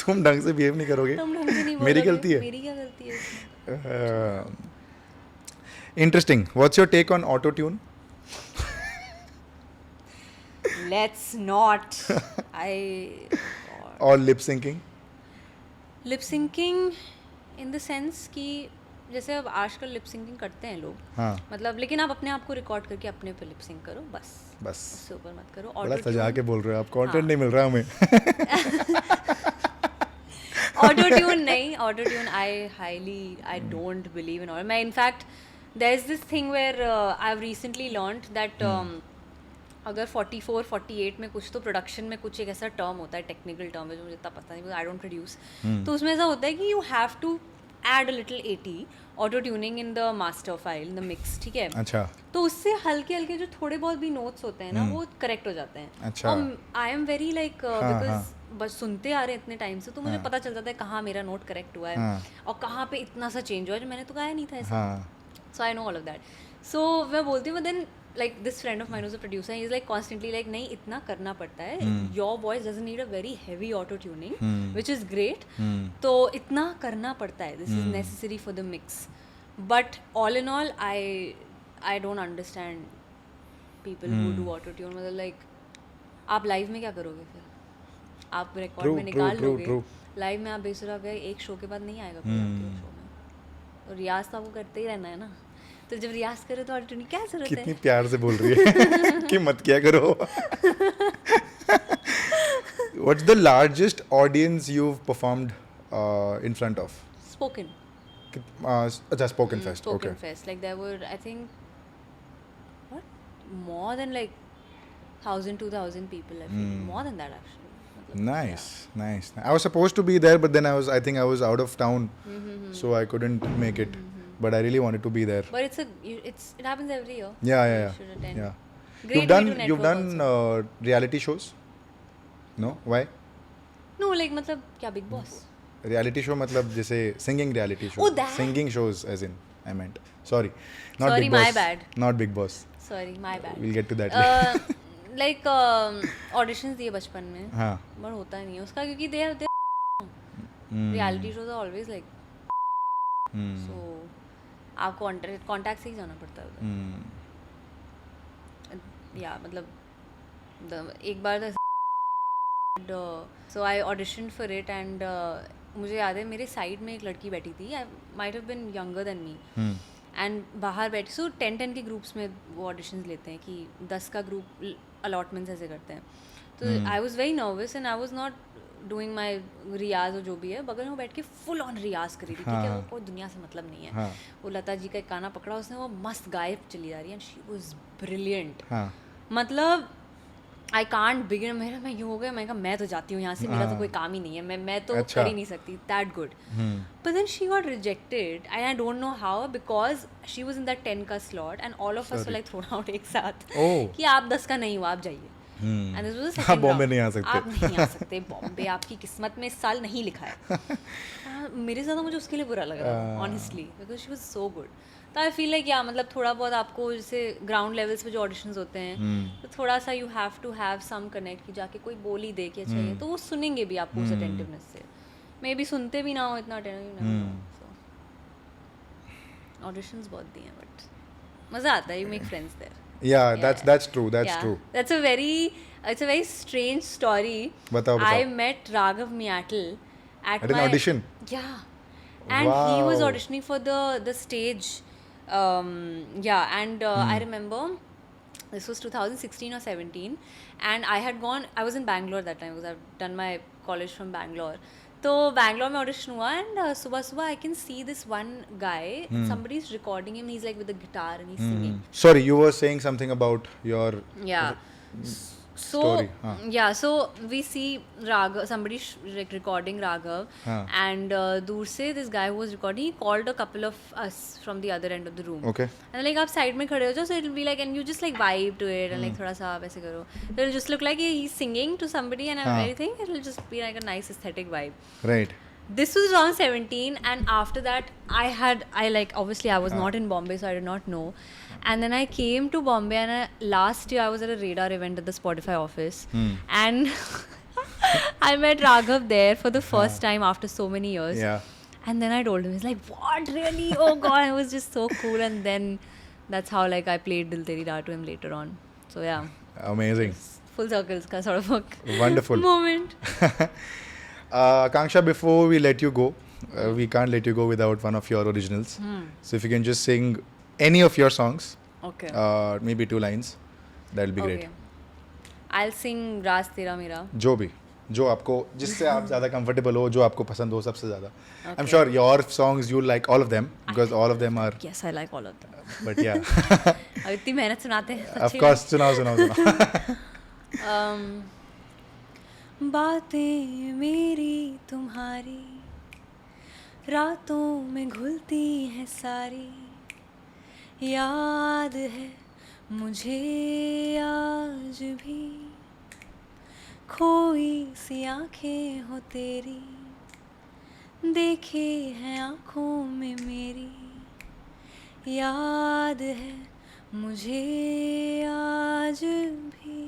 तुम ढंग से बिहेव नहीं करोगे. तुम ढंग से नहीं बोलोगे, मेरी गलती है. मेरी क्या गलती है इसमें. Interesting. What's your take on auto tune? Let's not. Or lip syncing? Lip syncing in the sense कि जैसे अब आजकल लिप सिंकिंग करते हैं लोग. हाँ. मतलब लेकिन आप अपने आप को रिकॉर्ड करके अपने पे लिप सिंक करो, बस उससे ऊपर मत करो. बड़ा सजा के बोल रहे हो आप. कंटेंट नहीं मिल रहा हमें. ऑटो ट्यून नहीं. Auto tune I don't believe in all. मैं in fact there's this thing where I've recently learned that अगर 44-48 में कुछ तो प्रोडक्शन में कुछ एक ऐसा टर्म होता है, टेक्निकल टर्म है जो मुझे इतना पता नहीं, आई डोंट प्रोड्यूस. तो उसमें ऐसा होता है कि you have to add a little 80 auto tuning in the master file, in the mix. ठीक है. अच्छा. तो उससे हल्के हल्के जो थोड़े बहुत भी नोट्स होते हैं ना, वो करेक्ट हो जाते हैं. अच्छा. I am very like because बस सुनते आ रहे हैं इतने टाइम से, तो मुझे पता चल जाता है कहाँ मेरा नोट करेक्ट हुआ है और कहाँ पे इतना सा चेंज हुआ है जो मैंने तो गाया नहीं था ऐसा. So I know all of that. So मैं बोलती हूँ, but then like this friend of mine who's a producer, he's like constantly like नहीं इतना करना पड़ता है. Your voice doesn't need a very heavy auto tuning, which is great. तो इतना करना पड़ता है. This is necessary for the mix. But all in all, I don't understand people who do auto tune. मतलब like आप live में क्या करोगे फिर? आप रिकॉर्ड में निकाल लोगे. लाइव में आप बेसुरा गए, एक शो के बाद नहीं आएगा कोई आपके शो में. और रियाज तो आपको करते ही रहना है ना. तो जब रियाज करे तो ऑटो ट्यून क्या जरूरत है. कितनी प्यार से बोल रही है कि मत क्या करो. What's the largest audience you've performed in front of? Spoken. अच्छा, Spoken Fest. Spoken Fest. Like there were, I think, what? More than like 1,000-2,000 people. I feel more than that actually. Nice. I was supposed to be there, but then I think I was out of town, so I couldn't make it. But I really wanted to be there. But it happens every year. Yeah. You should attend. Yeah. Great You've done reality shows? No? Why? No, like मतलब क्या Big Boss? Reality show मतलब जैसे singing reality show. Oh, that. Singing shows as in I meant. Sorry. Not Sorry, Big Boss. my bad. Not Big Boss. Sorry, my bad. We'll get to that later. Like auditions दिए बचपन में. हाँ. But होता नहीं है उसका, क्योंकि they reality shows are always like. So आपको कॉन्टैक्ट से ही जाना पड़ता है उधर. या मतलब एक बार so I audition for it and मुझे याद है मेरे साइड में एक लड़की बैठी थी. I might have been younger than me. And बाहर बैठी, सो 10 के ग्रुप्स में वो ऑडिशंस लेते हैं कि 10 का ग्रुप अलॉटमेंट्स ऐसे करते हैं. तो I was very nervous and I was not doing my riyaz और जो भी है. बगल में बैठ के फुल ऑन रियाज करी थी. ठीक है, वो कोई दुनिया से मतलब नहीं है. वो लता जी का एक गाना पकड़ा उसने, वो मस्त गायब चली जा रही है. And she was brilliant. मतलब आई कांट बिगिन, मेरा मैं यूँ हो गया, मैं कहा मैं तो जाती हूँ यहाँ से, मेरा तो कोई काम ही नहीं है, मैं तो कर ही नहीं सकती, that good. But then she got rejected and I don't know how, because she was in that 10 का slot and all of us were like thrown out एक साथ कि आप 10 का नहीं हो, आप जाइए. And this was the second Bombay round. नहीं आ सकते. आप नहीं आ सकते बॉम्बे, आपकी किस्मत में इस साल नहीं लिखा है. मेरे ज़्यादा मुझे उसके लिए बुरा लग रहा था honestly, because she was so good. तो आई फील लाइक या मतलब थोड़ा बहुत आपको जैसे ग्राउंड लेवल्स पे जो ऑडिशंस होते हैं तो थोड़ा सा you have to have some connect कि जाके कोई बोल ही दे कि अच्छा ये, तो वो सुनेंगे भी आपको उस अटेंटिवनेस से, मे बी सुनते भी ना हो इतना अटेंटिव. ऑडिशंस बहुत दिए हैं बट मज़ा आता है, you make friends there. Yeah, that's true. That's true. That's it's a very strange story. बताओ. I met Raghav Miatal at an audition. Yeah, and he was auditioning for the stage. And I remember this was 2016 or 17, and I was in Bangalore that time because I've done my college from Bangalore. तो बैंगलोर में audition हुआ and सुबह सुबह I can see this one guy, somebody is recording him, he's like with a guitar and he's singing. Sorry, you were saying something about your story. So we see Raghav, somebody like recording Raghav, and दूर से this guy who was recording, he called a couple of us from the other end of the room. Okay. And like आप side में खड़े हो जाओ, so it'll be like, and you just like vibe to it and like थोड़ा सा आप ऐसे करो, it'll just look like he's singing to somebody and everything, it'll just be like a nice aesthetic vibe. Right. This was around 17, and after that obviously I was not in Bombay, so I did not know. And then I came to Bombay, and last year I was at a radar event at the Spotify office, and I met Raghav there for the first time after so many years. Yeah. And then I told him, he's like, what, really? Oh god, it was just so cool. And then that's how like I played Dil Teri Raah to him later on. So yeah. Amazing. Full circles ka sort of a wonderful moment. Akanksha, before we let you go, we can't let you go without one of your originals. So if you can just sing any of your songs, Okay. Maybe 2 lines, that'll be great. I'll sing Raaz Tera Mera. जो भी, जो आपको, जिससे आप ज़्यादा comfortable हो, जो आपको पसंद हो सबसे ज़्यादा. I'm sure your songs you like all of them because all of them are. Yes, I like all of them. But yeah. अब इतनी मेहनत सुनाते हैं. Of course, सुनाओ. बातें मेरी तुम्हारी रातों में घुलती हैं सारी, याद है मुझे आज भी, खोई सी आँखें हो तेरी, देखे हैं आँखों में मेरी, याद है मुझे आज भी,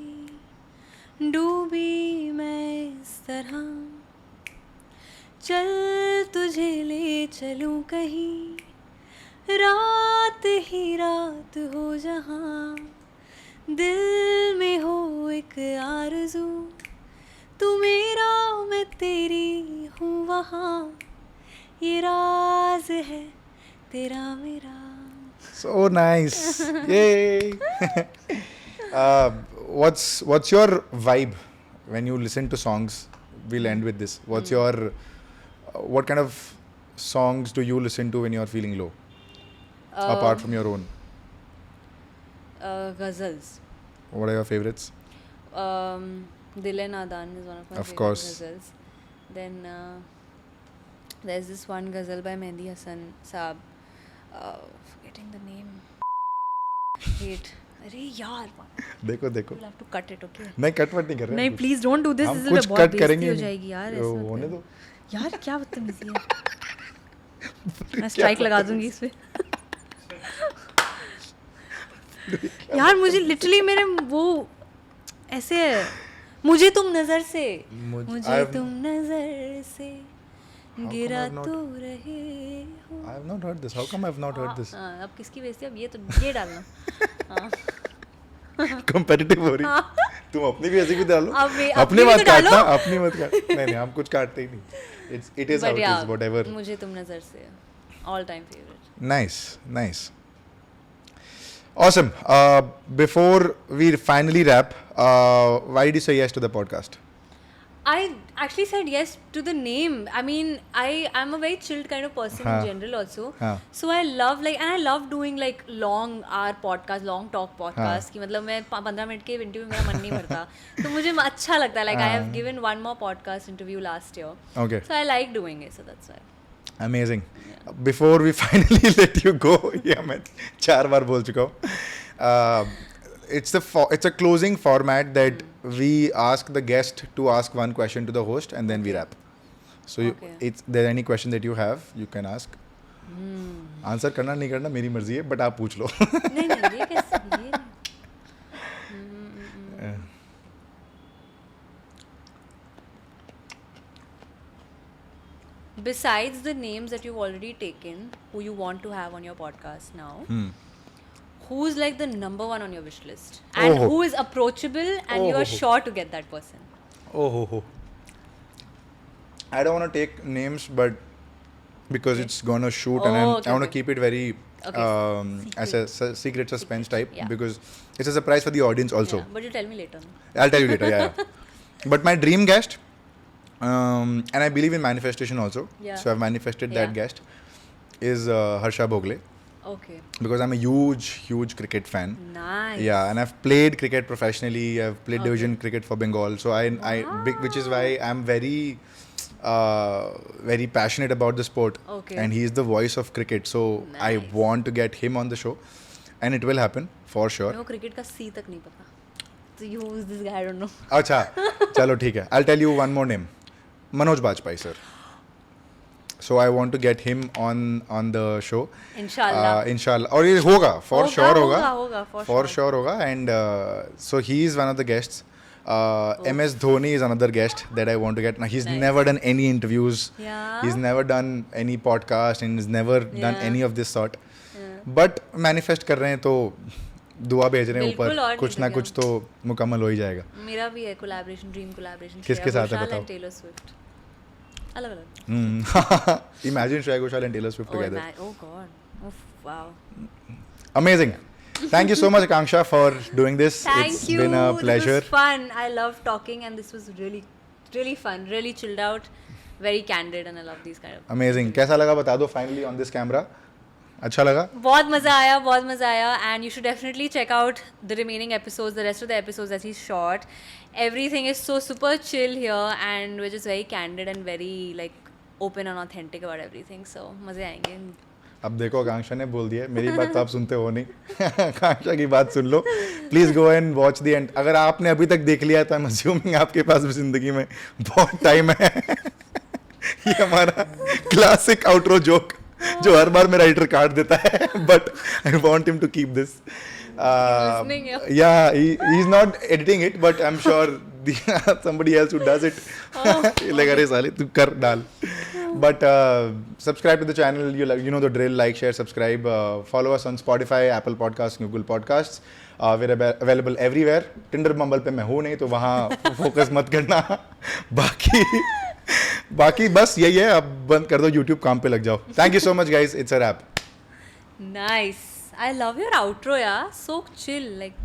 डूबी मैं इस तरह, चल तुझे ले चलूं कहीं, रात ही रात हो जहाँ, दिल में हो एक आरज़ू, तू मेरा मैं तेरी हूँ वहाँ, ये राज है तेरा मेरा. So nice. Yay. What's your vibe when you listen to songs? We'll end with this. What kind of songs do you listen to when you're feeling low? Apart from your own. Ghazals. What are your favorites? Dil and Adan is one of my favorite ghazals. Then there's this one ghazal by Mehdi Hasan Saab. Forgetting the name. Wait. अरे यार. देखो. You'll have to cut it, okay? नहीं cut नहीं कर रहे. नहीं please don't do this. हम कुछ कट करेंगे. हो जाएगी यार. होने दो. यार क्या बदतमीजी है. मैं स्ट्राइक लगा दूंगी इस पे. यार मुझे लिटरली मेरे वो ऐसे मुझे तुम नजर से गिरा तो रहे हो. I have not heard this. How come I have not heard this? अब किसकी बेइज्जती, अब ये डालना. Competitive हो रही. तुम अपनी भी ऐसी भी डालो. अपनी मत काटना, अपनी मत काट. नहीं हम कुछ काटते ही नहीं. It is how it is, whatever. मुझे तुम नजर से all time favorite. Nice. Awesome. Before we finally wrap, why did you say yes to the podcast? I actually said yes to the name. I mean, I'm a very chilled kind of person in general also. So I love and I love doing like long hour podcast, long talk podcast कि मतलब मैं 15 minute के interview मेरा मन नहीं भरता तो मुझे अच्छा लगता है. Like I have given one more podcast interview last year. Okay. So I like doing it, so that's why. Amazing. Before we finally let you go, yeah, मैं 4 बार बोल चुका हूँ. It's a closing format that we ask the guest to ask one question to the host and then we wrap. So it's there any question that you have, you can ask. Answer करना नहीं करना मेरी मर्जी है, but आप पूछ लो. नहीं नहीं ये कैसे ये Besides the names that you've already taken, who you want to have on your podcast now, who's like the number one on your wish list? And who is approachable and you are sure to get that person? I don't want to take names, but because it's gonna shoot and I want to keep it very as a secret suspense type because it's a surprise for the audience also. Yeah, but you tell me later. I'll tell you later, yeah. But my dream guest, and I believe in manifestation also, so I've manifested that guest, is Harsha Bhogle. Okay. Because I'm a huge cricket fan. Nice. Yeah, and I've played cricket professionally. I've played division cricket for Bengal. So which is why I'm very passionate about the sport. Okay. And he's the voice of cricket. So I want to get him on the show, and it will happen for sure. मेरे को cricket का C तक नहीं पता. So who is this guy? I don't know. अच्छा, चलो ठीक है. I'll tell you one more name. Manoj Bajpayee sir. So I want to get him on the show. Inshallah. Inshallah. और ये होगा, for sure होगा. For sure होगा. And so he is one of the guests. MS Dhoni is another guest that I want to get. Now he's never done any interviews. Yeah. He's never done any podcast and he's never done any of this sort. But manifest कर रहे हैं तो दुआ भेज रहे हैं ऊपर कुछ ना कुछ तो मुकम्मल हो ही जाएगा. मेरा भी है collaboration, dream collaboration. किसके साथ है बताओ? Taylor Swift. अलग-अलग. Imagine Shreya Ghoshal and Taylor Swift together. Oh God. Oh, wow. Amazing. Thank you so much, Akanksha, for doing this. Thank you. It's been a pleasure. This was fun. I love talking and this was really, really fun. Really chilled out. Very candid and I love these kind of. Amazing. कैसा लगा बता दो finally on this camera. अच्छा लगा? बहुत मज़ा आया and you should definitely check out the remaining episodes, the rest of the episodes that he's shot. Everything is so super chill here and we're just very candid and very like open and authentic about everything. So मज़े आएंगे. अब देखो आकांक्षा ने बोल दिया, मेरी बात तो आप सुनते हो नहीं. आकांक्षा की बात सुन लो. Please go and watch the end. अगर आपने अभी तक देख लिया है तो I'm assuming आपके पास भी जिंदगी में बहुत टाइम है. ये हमारा क्लासिक आउटरो जोक जो हर बार मेरा राइटर काट देता है, but I want him to keep this. Yeah, he's not editing it, but I'm sure somebody else who does it. Like अरे साले तू कर डाल. But subscribe to the channel. You know the drill. Like, share, subscribe. Follow us on Spotify, Apple Podcasts, Google Podcasts. We're available everywhere. Tinder, Bumble पे मैं हूँ नहीं तो वहाँ focus मत करना. बाकी बस यही है. अब बंद कर दो YouTube, काम पे लग जाओ. Thank you so much, guys. It's a wrap. Nice. I love your outro, yeah. So chill, like